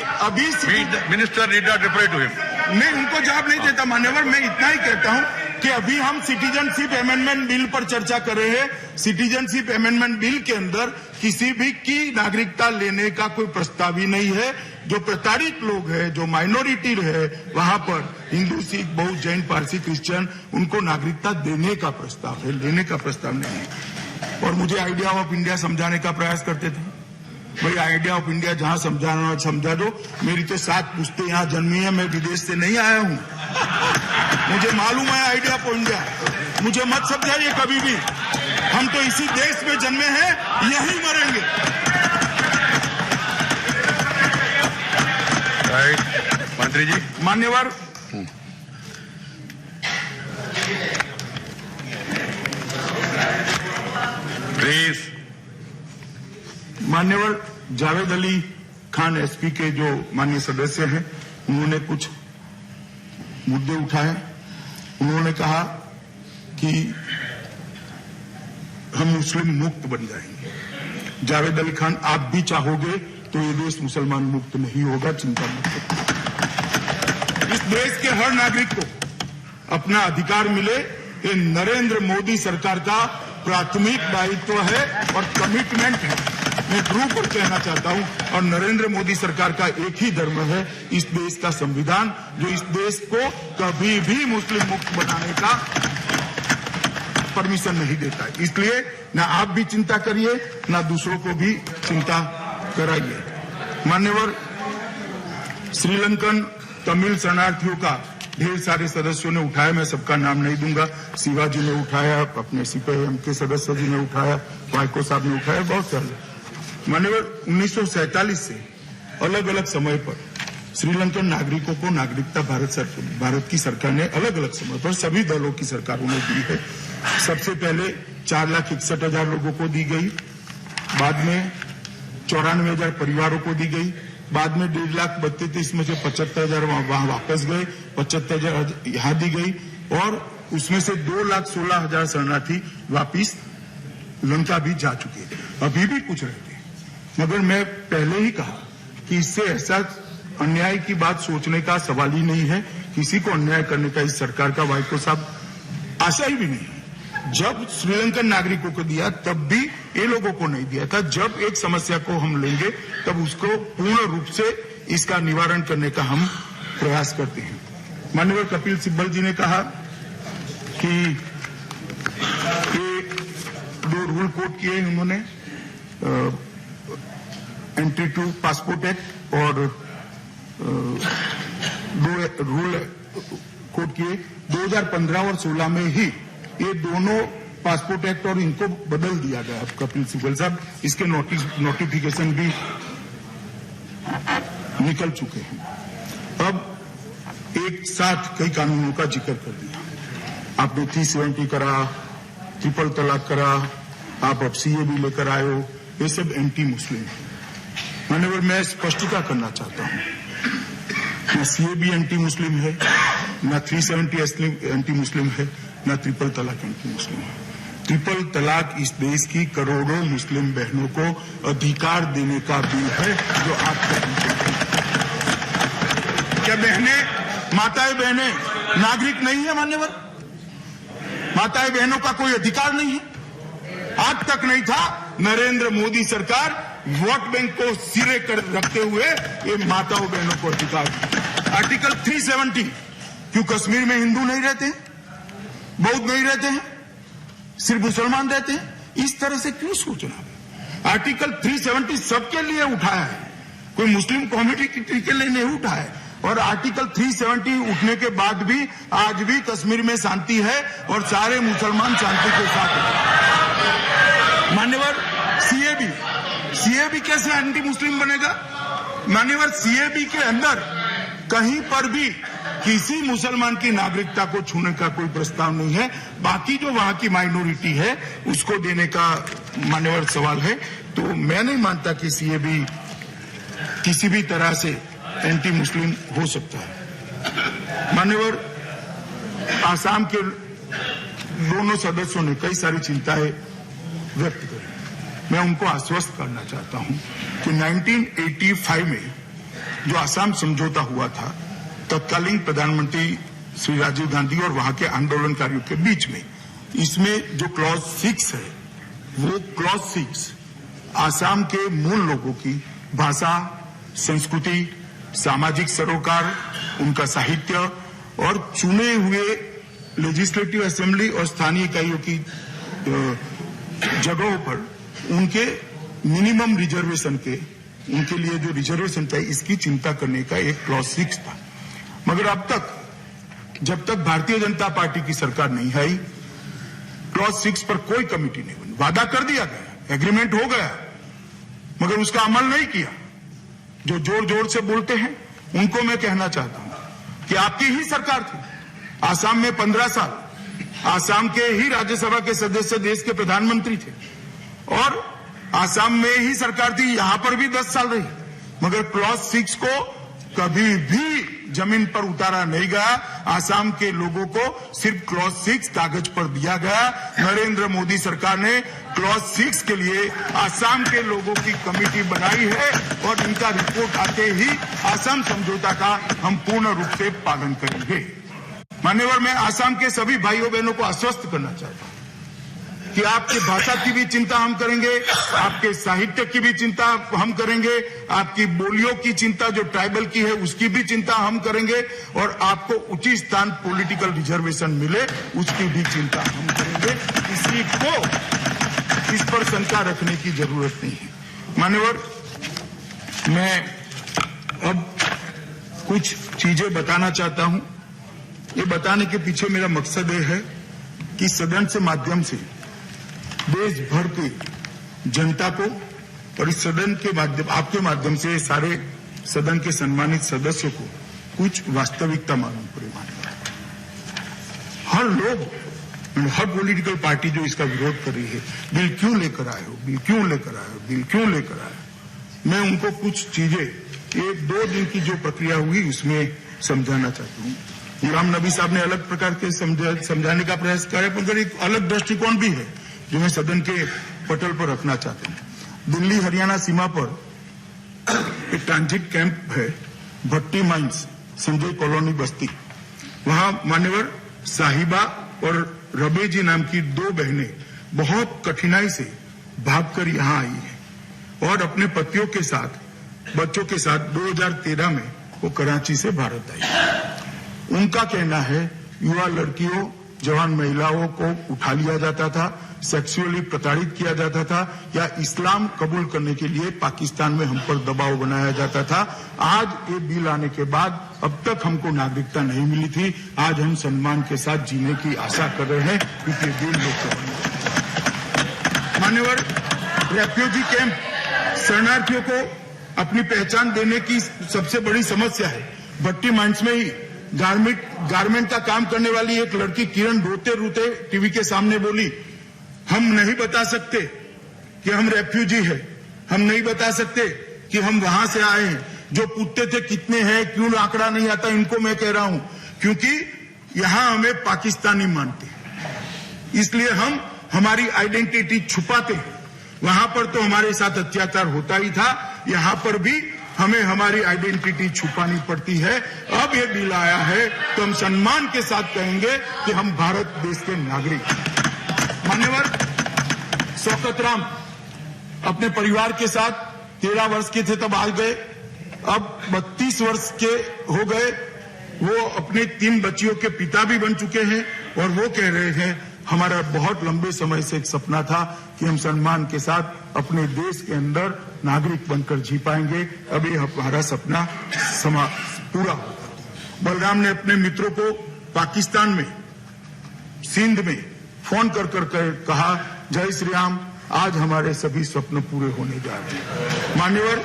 Minister need not reply to him. मैं उनको जवाब नहीं देता मान्यवर। मैं इतना ही कहता हूं कि अभी हम सिटीजनशिप अमेंडमेंट बिल पर चर्चा कर रहे हैं। सिटीजनशिप अमेंडमेंट बिल के अंदर किसी भी की नागरिकता लेने का कोई प्रस्ताव ही नहीं है। जो प्रताड़ित लोग हैं, जो माइनॉरिटी है, वहां पर हिंदू, सिख, बौद्ध, जैन, पारसी, क्रिश्चियन, उनको नागरिकता देने का प्रस्ताव है, लेने का प्रस्ताव नहीं है। और मुझे आइडिया ऑफ इंडिया समझाने का प्रयास करते थे। भाई आइडिया ऑफ इंडिया जहां समझाना समझा दो। मेरी तो 7 पुश्तें यहां जन्मी है, मैं विदेश से नहीं आया हूं। मुझे मालूम है आइडिया ऑफ इंडिया। मुझे मत समझाइए कभी भी। हम तो इसी देश में जन्मे हैं, यहीं मरेंगे। मंत्री जी, मान्यवर, प्लीज। मान्यवर जावेद अली खान एसपी के जो माननीय सदस्य हैं, उन्होंने कुछ मुद्दे उठाए। उन्होंने कहा कि हम मुस्लिम मुक्त बन जाएंगे। जावेद अली खान, आप भी चाहोगे तो ये देश मुसलमान मुक्त नहीं होगा, चिंता मत करो। इस देश के हर नागरिक को अपना अधिकार मिले, ये नरेंद्र मोदी सरकार का प्राथमिक दायित्व है और कमिटमेंट है। मैं ध्रुव पर कहना चाहता हूं, और नरेंद्र मोदी सरकार का एक ही धर्म है, इस देश का संविधान, जो इस देश को कभी भी मुस्लिम मुक्त बनाने का परमिशन नहीं देता है। इसलिए ना आप भी चिंता करिए, ना दूसरों को भी चिंता कराइए। मान्यवर, श्रीलंकन तमिल शरणार्थियों का ढेर सारे सदस्यों ने उठाया, मैं सबका नाम नहीं दूंगा। शिवाजी ने उठाया, अपने सीपीआईएम के सदस्य जी ने उठाया, वाइको साहब ने उठाया, बहुत सारे। माननीय 1947 से अलग अलग समय पर श्रीलंकन नागरिकों को नागरिकता भारत की सरकार ने अलग अलग समय पर सभी दलों की सरकारों ने दी है। सबसे पहले 4,61,000 लोगों को दी गई, बाद में 94,000 परिवारों को दी गई, बाद में 1,32,33 में से 75,000 वहां वापस गए, 75,000 यहां दी गई, और उसमें से 2,16,000 शरणार्थी वापिस लंका भी जा चुके। अभी भी कुछ रहते, मगर मैं पहले ही कहा कि इससे ऐसा अन्याय की बात सोचने का सवाल ही नहीं है। किसी को अन्याय करने का इस सरकार का, वाइको साहब, आशा ही भी नहीं है। जब श्रीलंकन नागरिकों को दिया तब भी ये लोगों को नहीं दिया था। जब एक समस्या को हम लेंगे तब उसको पूर्ण रूप से इसका निवारण करने का हम प्रयास करते हैं। माननीय कपिल सिब्बल जी ने कहा कि ये 2 रूल कोट किए उन्होंने, एंट्री टू पासपोर्ट एक्ट और 2 रूल कोट किए। 2015 और 16 में ही ये दोनों पासपोर्ट एक्ट और इनको बदल दिया गया। कपिल सिब्बल साहब, इसके नोटिफिकेशन भी निकल चुके हैं। अब एक साथ कई कानूनों का जिक्र कर दिया आपने। 370 करा, ट्रिपल तलाक करा, आप अब सीए भी लेकर आए हो, ये सब एंटी मुस्लिम है। माननीय, मैं स्पष्टता करना चाहता हूं, न सीए भी एंटी मुस्लिम है, न 370 एंटी मुस्लिम है, न ट्रिपल तलाक एंटी मुस्लिम है। ट्रिपल तलाक इस देश की करोड़ों मुस्लिम बहनों को अधिकार देने का बिल है जो आप क्या बहनें, माताएं बहनें नागरिक नहीं है? मान्यवर, माताएं बहनों का कोई अधिकार नहीं है? आज तक नहीं था। नरेंद्र मोदी सरकार वोट बैंक को सिरे कर रखते हुए ये माताओं बहनों को अधिकार। आर्टिकल 370, क्यों कश्मीर में हिंदू नहीं रहते, बौद्ध नहीं रहते हैं, सिर्फ मुसलमान रहते हैं? इस तरह से क्यों सोचना? आर्टिकल 370 सबके लिए उठाया है, कोई मुस्लिम कम्युनिटी के लिए नहीं उठाया है। और आर्टिकल 370 उठने के बाद भी आज भी कश्मीर में शांति है और सारे मुसलमान शांति के साथ हैं। मान्यवर, सीएबी कैसे एंटी मुस्लिम बनेगा? मान्यवर, सीएबी के अंदर कहीं पर भी किसी मुसलमान की नागरिकता को छूने का कोई प्रस्ताव नहीं है। बाकी जो वहां की माइनॉरिटी है उसको देने का मान्यवर सवाल है। तो मैं नहीं मानता कि सीएबी किसी भी तरह से एंटी मुस्लिम हो सकता है। मान्यवर, आसाम के दोनों सदस्यों ने कई सारी चिंताएं व्यक्त करी। मैं उनको आश्वस्त करना चाहता हूं कि 1985 में जो आसाम समझौता हुआ था तत्कालीन प्रधानमंत्री श्री राजीव गांधी और वहां के आंदोलनकारियों के बीच में, इसमें जो क्लॉज 6 है वो क्लॉज 6 आसाम के मूल लोगों की भाषा, संस्कृति, सामाजिक सरोकार, उनका साहित्य और चुने हुए लेजिस्लेटिव असेंबली और स्थानीय इकाइयों की जगहों पर उनके मिनिमम रिजर्वेशन के, उनके लिए जो रिजर्वेशन था, इसकी चिंता करने का एक क्लॉज 6 था। मगर अब तक, जब तक भारतीय जनता पार्टी की सरकार नहीं आई, क्लॉज 6 पर कोई कमेटी नहीं बनी। वादा कर दिया गया, एग्रीमेंट हो गया, मगर उसका अमल नहीं किया। जो जोर जोर से बोलते हैं उनको मैं कहना चाहता हूं कि आपकी ही सरकार थी आसाम में 15 साल, आसाम के ही राज्यसभा के सदस्य देश के प्रधानमंत्री थे और आसाम में ही सरकार थी, यहां पर भी 10 साल रही, मगर क्लॉज 6 को कभी भी जमीन पर उतारा नहीं गया। आसाम के लोगों को सिर्फ क्लॉज 6 कागज पर दिया गया। नरेंद्र मोदी सरकार ने क्लॉज 6 के लिए आसाम के लोगों की कमेटी बनाई है और इनका रिपोर्ट आते ही आसाम समझौता का हम पूर्ण रूप से पालन करेंगे। मान्यवर, मैं आसाम के सभी भाइयों बहनों को आश्वस्त करना चाहता हूं कि आपकी भाषा की भी चिंता हम करेंगे, आपके साहित्य की भी चिंता हम करेंगे, आपकी बोलियों की चिंता जो ट्राइबल की है उसकी भी चिंता हम करेंगे और आपको उचित स्थान पॉलिटिकल रिजर्वेशन मिले उसकी भी चिंता हम करेंगे। किसी को इस पर शंका रखने की जरूरत नहीं है। मान्यवर, मैं अब कुछ चीजें बताना चाहता हूं ये बताने के पीछे मेरा मकसद ये है कि सदन से माध्यम से देश भर की जनता को और इस सदन के माध्यम, आपके माध्यम से सारे सदन के सम्मानित सदस्यों को कुछ वास्तविकता मालूम पड़े। हर लोग, हर पॉलिटिकल पार्टी जो इसका विरोध कर रही है, बिल क्यों लेकर आए हो, बिल क्यों लेकर आए हो, बिल क्यों लेकर आए हो, मैं उनको कुछ चीजें 1-2 दिन की जो प्रक्रिया हुई उसमें समझाना चाहता हूँ। गुलाम नबी साहब ने अलग प्रकार के समझाने का प्रयास किया, मगर एक अलग दृष्टिकोण भी है जो मैं सदन के पटल पर रखना चाहता हूँ। दिल्ली हरियाणा सीमा पर एक ट्रांजिट कैंप है, भट्टी माइंस, संजय कॉलोनी बस्ती। वहां मान्यवर साहिबा और रबेजी नाम की 2 बहनें बहुत कठिनाई से भागकर यहां आई हैं और अपने पतियों के साथ, बच्चों के साथ 2013 में वो कराची से भारत आई। उनका कहना है युवा लड़कियों, जवान महिलाओं को उठा लिया जाता था, सेक्सुअली प्रताड़ित किया जाता था या इस्लाम कबूल करने के लिए पाकिस्तान में हम पर दबाव बनाया जाता था। आज ये बिल आने के बाद अब तक हमको नागरिकता नहीं मिली थी, आज हम सम्मान के साथ जीने की आशा कर रहे हैं क्योंकि बिल लेकर। मान्यवर, रेफ्यूजी कैंप शरणार्थियों को अपनी पहचान देने की सबसे बड़ी समस्या है। भट्टी माइंस में ही गारमेंट का काम करने वाली एक लड़की किरण रोते रोते टीवी के सामने बोली, हम नहीं बता सकते कि हम रेफ्यूजी हैं, हम नहीं बता सकते कि हम वहां से आए हैं। जो पूछते थे कितने हैं, क्यों आंकड़ा नहीं आता, इनको मैं कह रहा हूं क्योंकि यहां हमें पाकिस्तानी मानते हैं, इसलिए हम हमारी आइडेंटिटी छुपाते हैं। वहां पर तो हमारे साथ अत्याचार होता ही था, यहां पर भी हमें हमारी आइडेंटिटी छुपानी पड़ती है। अब ये बिल आया है तो हम सम्मान के साथ कहेंगे कि हम भारत देश के नागरिक हैं। मान्यवर, शौकत राम अपने परिवार के साथ 13 वर्ष के थे तब आ गए, अब 32 वर्ष के हो गए। वो अपने 3 बच्चियों के पिता भी बन चुके हैं और वो कह रहे हैं हमारा बहुत लंबे समय से एक सपना था कि हम सम्मान के साथ अपने देश के अंदर नागरिक बनकर जी पाएंगे। अब ये हमारा सपना पूरा होगा। बलराम ने अपने मित्रों को पाकिस्तान में, सिंध में फोन कर कहा, जय श्री राम, आज हमारे सभी स्वप्न पूरे होने जा रहे हैं। मान्यवर,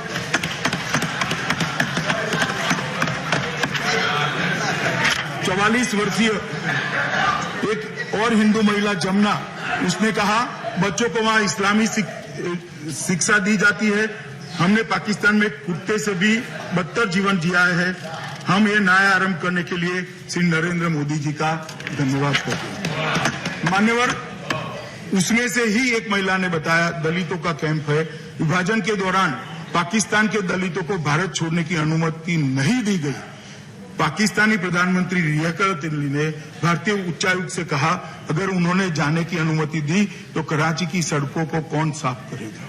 चौवालीस वर्षीय एक और हिंदू महिला जमुना, उसने कहा बच्चों को वहां इस्लामी शिक्षा दी जाती है। हमने पाकिस्तान में कुत्ते से भी बदतर जीवन जिया है। हम ये न्याय आरंभ करने के लिए श्री नरेंद्र मोदी जी का धन्यवाद करते हैं। मान्यवर, उसमें से ही एक महिला ने बताया, दलितों का कैंप है, विभाजन के दौरान पाकिस्तान के दलितों को भारत छोड़ने की अनुमति नहीं दी गई। पाकिस्तानी प्रधानमंत्री रियासत अली ने भारतीय उच्चायुक्त से कहा, अगर उन्होंने जाने की अनुमति दी तो कराची की सड़कों को कौन साफ करेगा।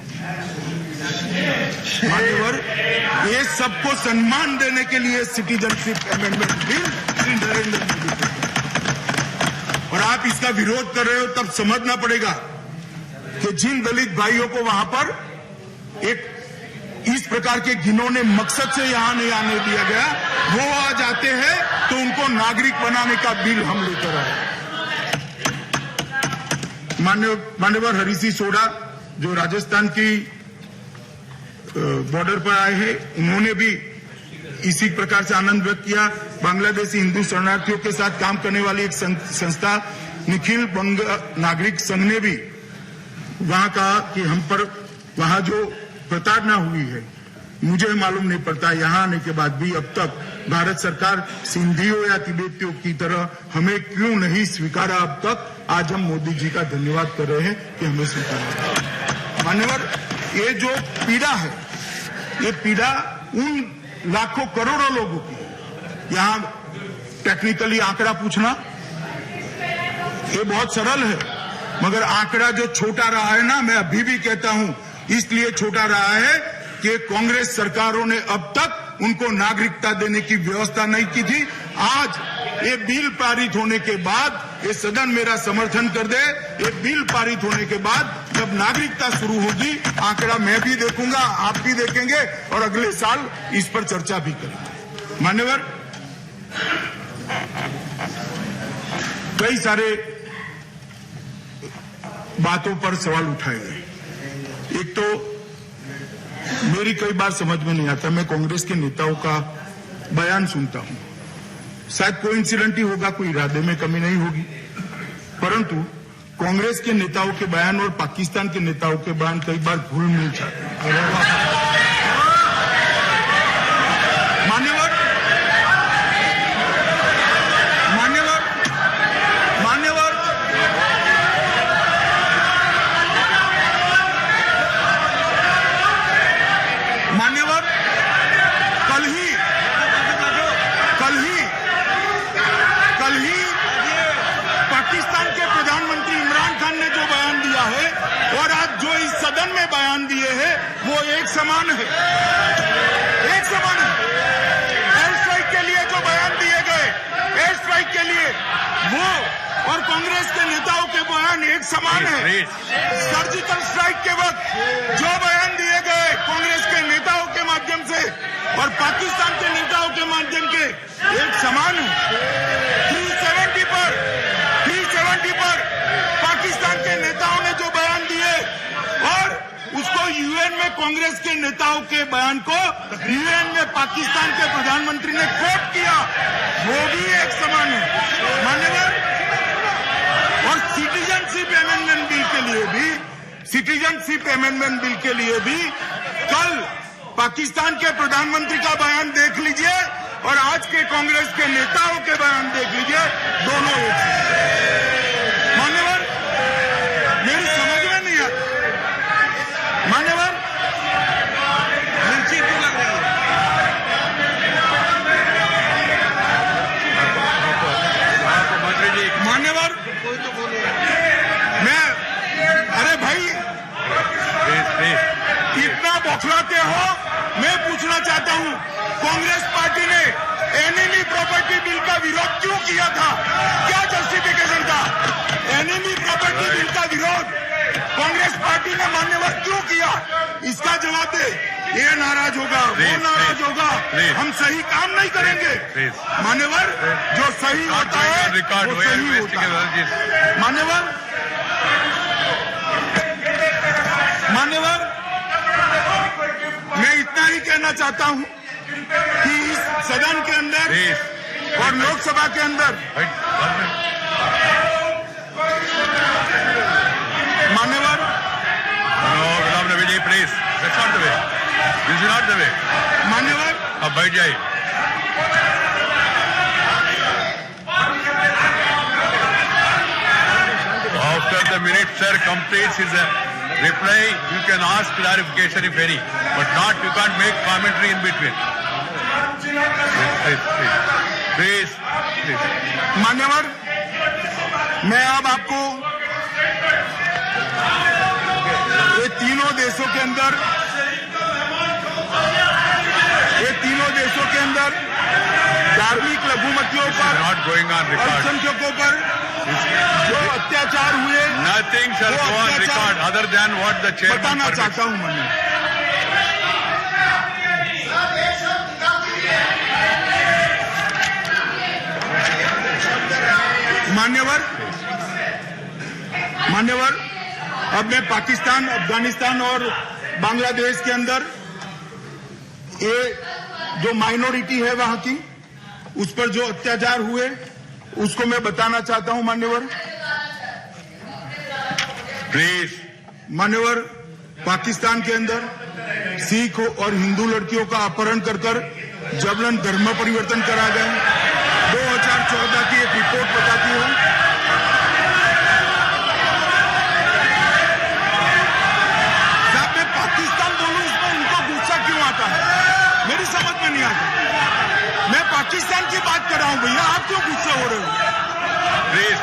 मान्यवर, ये सबको सम्मान देने के लिए citizenship amendment bill Shri Narendra Modi, और आप इसका विरोध कर रहे हो, तब समझना पड़ेगा कि जिन दलित भाइयों को वहां पर एक इस प्रकार के घिनौने मकसद से यहां नहीं आने दिया गया, वो आ जाते हैं तो उनको नागरिक बनाने का बिल हम लेकर आए। मान्यवर हरीसी सोडा जो राजस्थान की बॉर्डर पर आए हैं, उन्होंने भी इसी प्रकार से आनंद व्यक्त किया। बांग्लादेशी हिंदू शरणार्थियों के साथ काम करने वाली एक संस्था निखिल बंग नागरिक संघ ने भी वहां कहा कि हम पर वहां जो प्रताड़ना हुई है, मुझे मालूम नहीं पड़ता यहां आने के बाद भी अब तक भारत सरकार सिंधियों या तिब्बतियों की तरह हमें क्यों नहीं स्वीकारा अब तक। आज हम मोदी जी का धन्यवाद कर रहे हैं कि हमें स्वीकारा। मान्यवर, ये जो पीड़ा है, ये पीड़ा उन लाखों करोड़ों लोगों की। यहां टेक्निकली आंकड़ा पूछना ये बहुत सरल है, मगर आंकड़ा जो छोटा रहा है ना, मैं अभी भी कहता हूं इसलिए छोटा रहा है कि कांग्रेस सरकारों ने अब तक उनको नागरिकता देने की व्यवस्था नहीं की थी। आज ये बिल पारित होने के बाद, ये सदन मेरा समर्थन कर दे, ये बिल पारित होने के बाद जब नागरिकता शुरू होगी, आंकड़ा मैं भी देखूंगा, आप भी देखेंगे और अगले साल इस पर चर्चा भी करेंगे। मान्यवर, कई सारे बातों पर सवाल उठाए गए। एक तो मेरी कई बार समझ में नहीं आता, मैं कांग्रेस के नेताओं का बयान सुनता हूं, शायद कोइंसिडेंट ही होगा, कोई इरादे में कमी नहीं होगी, परंतु कांग्रेस के नेताओं के बयान और पाकिस्तान के नेताओं के बयान कई बार घुल मिल जाते हैं। मान्यवर, कल ही पाकिस्तान के प्रधानमंत्री इमरान खान ने जो बयान दिया है और आज जो इस सदन में बयान दिए हैं वो एक समान है, एक समान है। एयर स्ट्राइक के लिए जो बयान दिए गए, एयर स्ट्राइक के लिए वो और कांग्रेस के नेताओं के बयान एक समान है। सर्जिकल स्ट्राइक के वक्त जो बयान दिए गए कांग्रेस के नेताओं के माध्यम से और पाकिस्तान के नेताओं के माध्यम के एक समान है। 370 पर पाकिस्तान के नेताओं ने जो बयान दिए और उसको यूएन में कांग्रेस के नेताओं के बयान को यूएन में पाकिस्तान के प्रधानमंत्री ने कोट किया, वो भी एक समान है। मान्यवर, और सिटीजनशिप अमेंडमेंट बिल के लिए भी कल पाकिस्तान के प्रधानमंत्री का बयान देख लीजिए और आज के कांग्रेस के नेताओं के बयान देख लीजिए, दोनों एक हैं। मान्यवर, मेरी समझ में नहीं आता। मान्यवर, मिर्ची क्यों लग रही है? मान्यवर, मैं, अरे भाई इतना बौखलाते हो, मैं पूछना चाहता हूं कांग्रेस पार्टी ने एनिमी प्रॉपर्टी बिल का विरोध क्यों किया था? क्या जस्टिफिकेशन था? एनिमी प्रॉपर्टी बिल का विरोध कांग्रेस पार्टी ने मान्यवर क्यों किया? इसका जवाब दे। ये नाराज होगा, वो नाराज होगा, हम सही काम नहीं करेंगे। मान्यवर, जो सही होता है वो सही होता है। मान्यवर, मैं इतना ही कहना चाहता हूं कि इस सदन के अंदर और लोकसभा के अंदर मान्यवर, मान्यवर, अब बैठ जाइए। After the minute sir completes his reply, you can ask clarification if any, but not, you can't make commentary in between. Please. मान्यवर, मैं अब आपको ये तीनों देशों के अंदर धार्मिक लघुमतियों पर, अल्पसंख्यकों पर जो अत्याचार हुए, Nothing shall go on record other than what the chairman बताना permits. चाहता हूं मैं। मान्यवर, अब मैं पाकिस्तान, अफगानिस्तान और बांग्लादेश के अंदर ये जो माइनॉरिटी है वहां की, उस पर जो अत्याचार हुए उसको मैं बताना चाहता हूं। मान्यवर, Please. मान्यवर, पाकिस्तान के अंदर सिख और हिंदू लड़कियों का अपहरण कर जबरन धर्म परिवर्तन करा गया। 2014 की एक रिपोर्ट बताती है साहब, मैं पाकिस्तान बोलूं उसमें उनको गुस्सा क्यों आता है, मेरी समझ में नहीं आता। मैं पाकिस्तान की बात कर रहा हूं भैया, आप क्यों गुस्सा हो रहे हो? प्लीज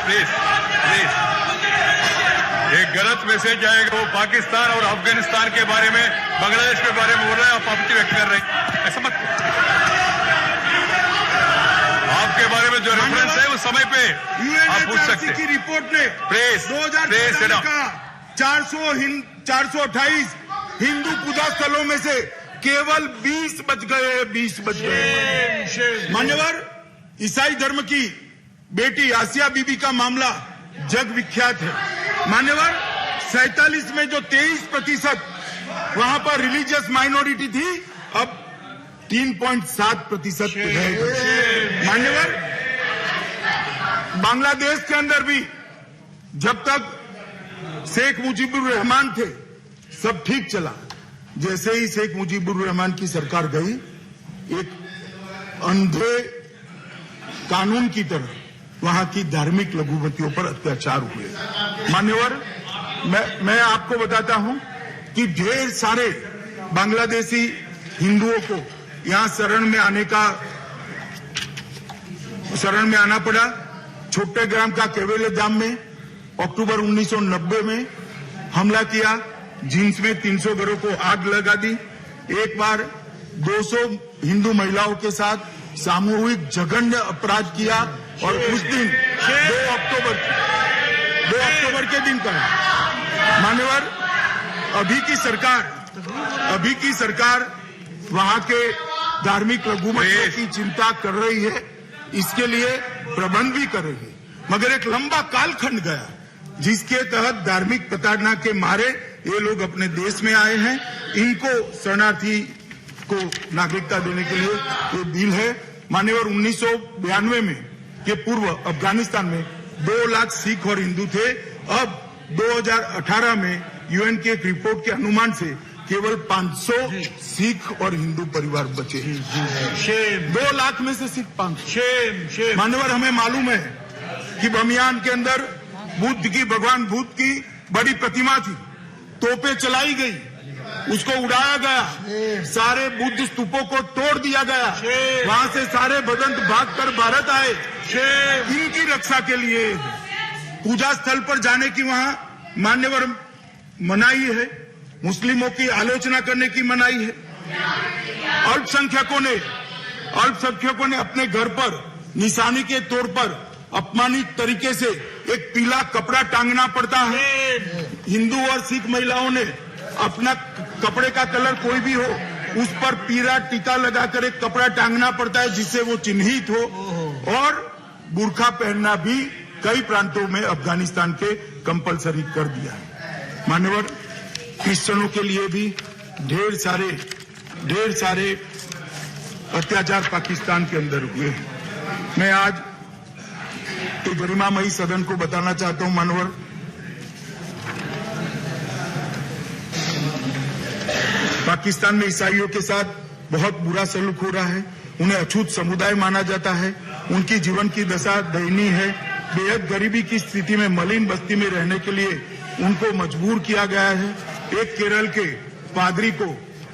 एक गलत मैसेज आएगा, वो पाकिस्तान और अफगानिस्तान के बारे में, बांग्लादेश के बारे में बोल रहे हैं, आप आपत्ति व्यक्त कर रहे हैं, ऐसा मत। आपके बारे में जो रेफरेंस है उस समय पे आप पूछ सकते हैं। की रिपोर्ट ने प्लीज 2014 का 428 हिंदू पूजा स्थलों में से केवल 20 बच गए। मान्यवर, ईसाई धर्म की बेटी आसिया बीबी का मामला जग विख्यात है। मान्यवर, 47 में जो 23% वहां पर रिलीजियस माइनॉरिटी थी, अब 3.7% रह गई। मान्यवर, बांग्लादेश के अंदर भी जब तक शेख मुजीबुर रहमान थे सब ठीक चला। जैसे ही शेख मुजीबुर रहमान की सरकार गई, एक अंधे कानून की तरह वहां की धार्मिक लघुमतियों पर अत्याचार हुए। मान्यवर, मैं आपको बताता हूं कि ढेर सारे बांग्लादेशी हिंदुओं को यहां शरण में आना पड़ा। छोटे ग्राम का केवेले धाम में अक्टूबर 1990 में हमला किया, जिसमें 300 घरों को आग लगा दी। एक बार 200 हिंदू महिलाओं के साथ सामूहिक जघन्य अपराध किया और उस दिन 2 अक्टूबर के दिन का मान्यवर, अभी की सरकार वहां के धार्मिक लघुमतियों की चिंता कर रही है, इसके लिए प्रबंध भी कर रही है। मगर एक लंबा कालखंड गया जिसके तहत धार्मिक प्रताड़ना के मारे ये लोग अपने देश में आए हैं। इनको शरणार्थी को नागरिकता देने के लिए ये बिल है। मान्यवर, 1992 में के पूर्व अफगानिस्तान में 2 लाख सिख और हिंदू थे। अब 2018 में यूएन के एक रिपोर्ट के अनुमान से केवल 500 सिख और हिंदू परिवार बचे। 2 लाख में से सिर्फ 500। मान्यवर, हमें मालूम है कि बमियान के अंदर भगवान बुद्ध की बड़ी प्रतिमा थी, तोपें चलाई गई, उसको उड़ाया गया, सारे बुद्ध स्तूपों को तोड़ दिया गया, वहां से सारे भगत भागकर भारत आए। इनकी रक्षा के लिए पूजा स्थल पर जाने की वहां मान्यवर मनाही है, मुस्लिमों की आलोचना करने की मनाही है। अल्पसंख्यकों ने अपने घर पर निशानी के तौर पर अपमानित तरीके से एक पीला कपड़ा टांगना पड़ता है। हिंदू और सिख महिलाओं ने अपना कपड़े का कलर कोई भी हो, उस पर पीला टीका लगाकर एक कपड़ा टांगना पड़ता है जिससे वो चिन्हित हो। और बुर्खा पहनना भी कई प्रांतों में अफगानिस्तान के कंपलसरी कर दिया है। मान्यवर, क्रिश्चियनों के लिए भी ढेर सारे अत्याचार पाकिस्तान के अंदर हुए। मैं आज तो गरिमामयी सदन को बताना चाहता हूं, मानवर, पाकिस्तान में ईसाइयों के साथ बहुत बुरा सलूक हो रहा है। उन्हें अछूत समुदाय माना जाता है। उनकी जीवन की दशा दयनीय है। बेहद गरीबी की स्थिति में मलिन बस्ती में रहने के लिए उनको मजबूर किया गया है। एक केरल के पादरी को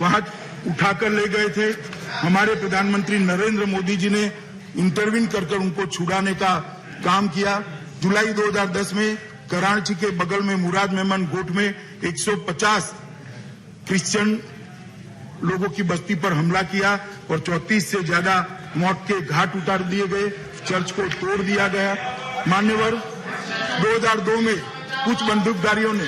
वहां उठाकर ले गए थे। हमारे प्रधानमंत्री नरेंद्र मोदी जी ने इंटरवीन कर उनको छुड़ाने का काम किया। जुलाई 2010 में कराची के बगल में मुराद मेमन गोट में 150 क्रिश्चियन लोगों की बस्ती पर हमला किया और 34 से ज्यादा मौत के घाट उतार दिए गए। चर्च को तोड़ दिया गया। मान्यवर, 2002 में कुछ बंदूकधारियों ने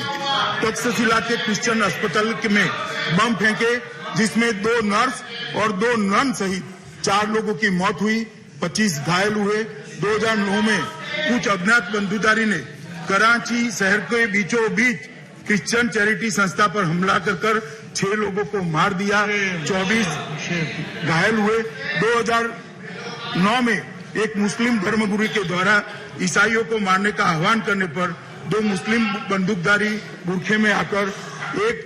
तक्षशिला के क्रिश्चियन अस्पताल में बम फेंके, जिसमें 2 नर्स और 2 नन सहित 4 लोगों की मौत हुई, 25 घायल हुए। 2009 में कुछ अज्ञात बंदूकधारी ने कराची शहर के बीचों बीच क्रिश्चियन चैरिटी संस्था पर हमला कर 6 लोगों को मार दिया, 24 घायल हुए। 2009 में एक मुस्लिम धर्मगुरु के द्वारा ईसाइयों को मारने का आह्वान करने पर 2 मुस्लिम बंदूकधारी बुरखे में आकर एक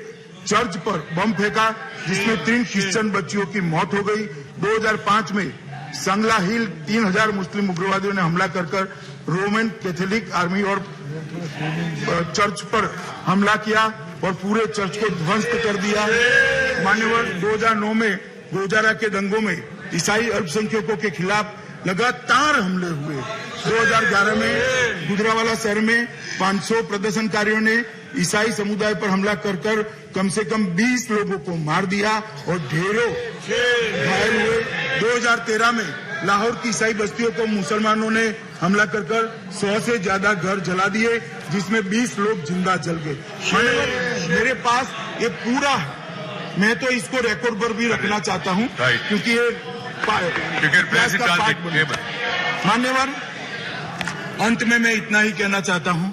चर्च पर बम फेंका, जिसमें 3 क्रिश्चियन बच्चियों की मौत हो गई। 2005 में संगला हिल 3000 मुस्लिम उग्रवादियों ने हमला कर रोमन कैथोलिक आर्मी और चर्च पर हमला किया और पूरे चर्च को ध्वस्त कर दिया। मान्यवर, 2009 में गोजारा के दंगों में ईसाई अल्पसंख्यकों के खिलाफ लगातार हमले हुए। 2011 में गुजरावाला शहर में 500 प्रदर्शनकारियों ने ईसाई समुदाय पर हमला कर कम से कम 20 लोगों को मार दिया और ढेरों घायल हुए। 2013 में लाहौर की ईसाई बस्तियों को मुसलमानों ने हमला कर 100 से ज्यादा घर जला दिए, जिसमें 20 लोग जिंदा जल गए। मेरे पास ये पूरा, मैं तो इसको रिकॉर्ड पर भी रखना चाहता हूं, क्योंकि ये मान्यवर, अंत में मैं इतना ही कहना चाहता हूं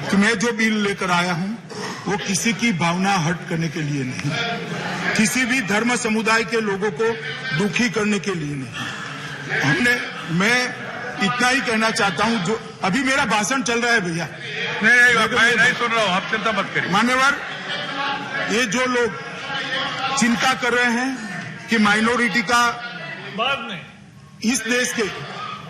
कि मैं जो बिल लेकर आया हूं वो किसी की भावना हर्ट करने के लिए नहीं, किसी भी धर्म समुदाय के लोगों को दुखी करने के लिए नहीं। मैं इतना ही कहना चाहता हूं, जो अभी मेरा भाषण चल रहा है भैया। मैं नहीं सुन रहा हूं, आप चिंता मत करिए। मान्यवर, ये जो लोग चिंता कर रहे हैं कि माइनॉरिटी का बाद में इस देश के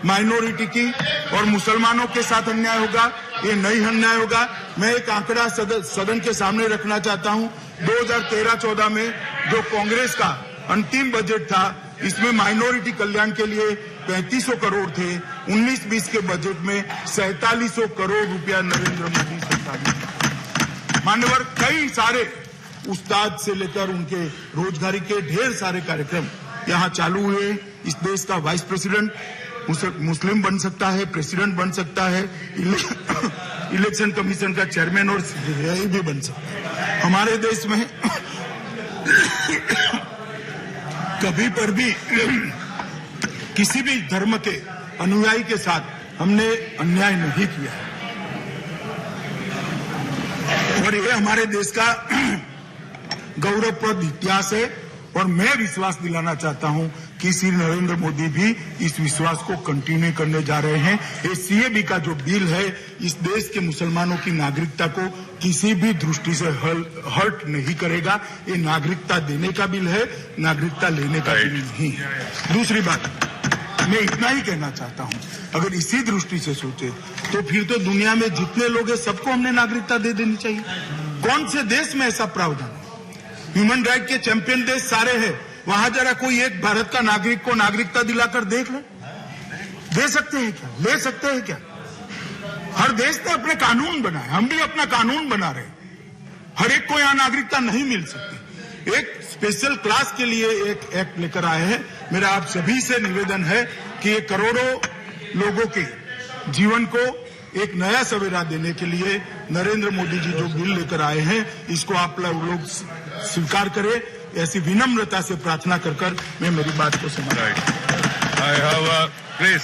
माइनॉरिटी की और मुसलमानों के साथ अन्याय होगा, ये नहीं अन्याय होगा। मैं एक आंकड़ा सदन के सामने रखना चाहता हूं। 2013-14 में जो कांग्रेस का अंतिम बजट था, इसमें माइनॉरिटी कल्याण के लिए 3500 करोड़ थे। 19-20 के बजट में 4700 करोड़ रुपया नरेंद्र मोदी सरकार ने। मान्यवर, कई सारे उस्ताद से लेकर उनके रोजगारी के ढेर सारे कार्यक्रम यहाँ चालू हुए। इस देश का वाइस प्रेसिडेंट मुस्लिम बन सकता है, प्रेसिडेंट बन सकता है, इलेक्शन कमीशन का चेयरमैन और सीआई भी बन सकता है। हमारे देश में कभी पर भी किसी भी धर्म के अनुयायी के साथ हमने अन्याय नहीं किया और ये हमारे देश का गौरवप्रद इतिहास है। और मैं विश्वास दिलाना चाहता हूं कि श्री नरेंद्र मोदी भी इस विश्वास को कंटिन्यू करने जा रहे हैं। ये सीएबी का जो बिल है, इस देश के मुसलमानों की नागरिकता को किसी भी दृष्टि से हर्ट नहीं करेगा। ये नागरिकता देने का बिल है, नागरिकता लेने का बिल नहीं है। दूसरी बात, मैं इतना ही कहना चाहता हूं, अगर इसी दृष्टि से सोचे तो फिर तो दुनिया में जितने लोग हैं सबको हमने नागरिकता दे देनी चाहिए। कौन से देश में ऐसा प्रावधान है? ह्यूमन राइट के चैंपियन देश सारे हैं, वहां जरा कोई एक भारत का नागरिक को नागरिकता दिलाकर देख ले। दे सकते हैं क्या? ले सकते हैं क्या? हर देश ने अपने कानून बनाए, हम भी अपना कानून बना रहे हैं। हर एक को यहां नागरिकता नहीं मिल सकती। एक स्पेशल क्लास के लिए एक एक्ट लेकर आए हैं। मेरा आप सभी से निवेदन है कि ये करोड़ों लोगों के जीवन को एक नया सवेरा देने के लिए नरेंद्र मोदी जी जो बिल लेकर आए हैं, इसको आप लोग स्वीकार करें। ऐसी विनम्रता से प्रार्थना कर मैं मेरी बात को समाप्त। I have please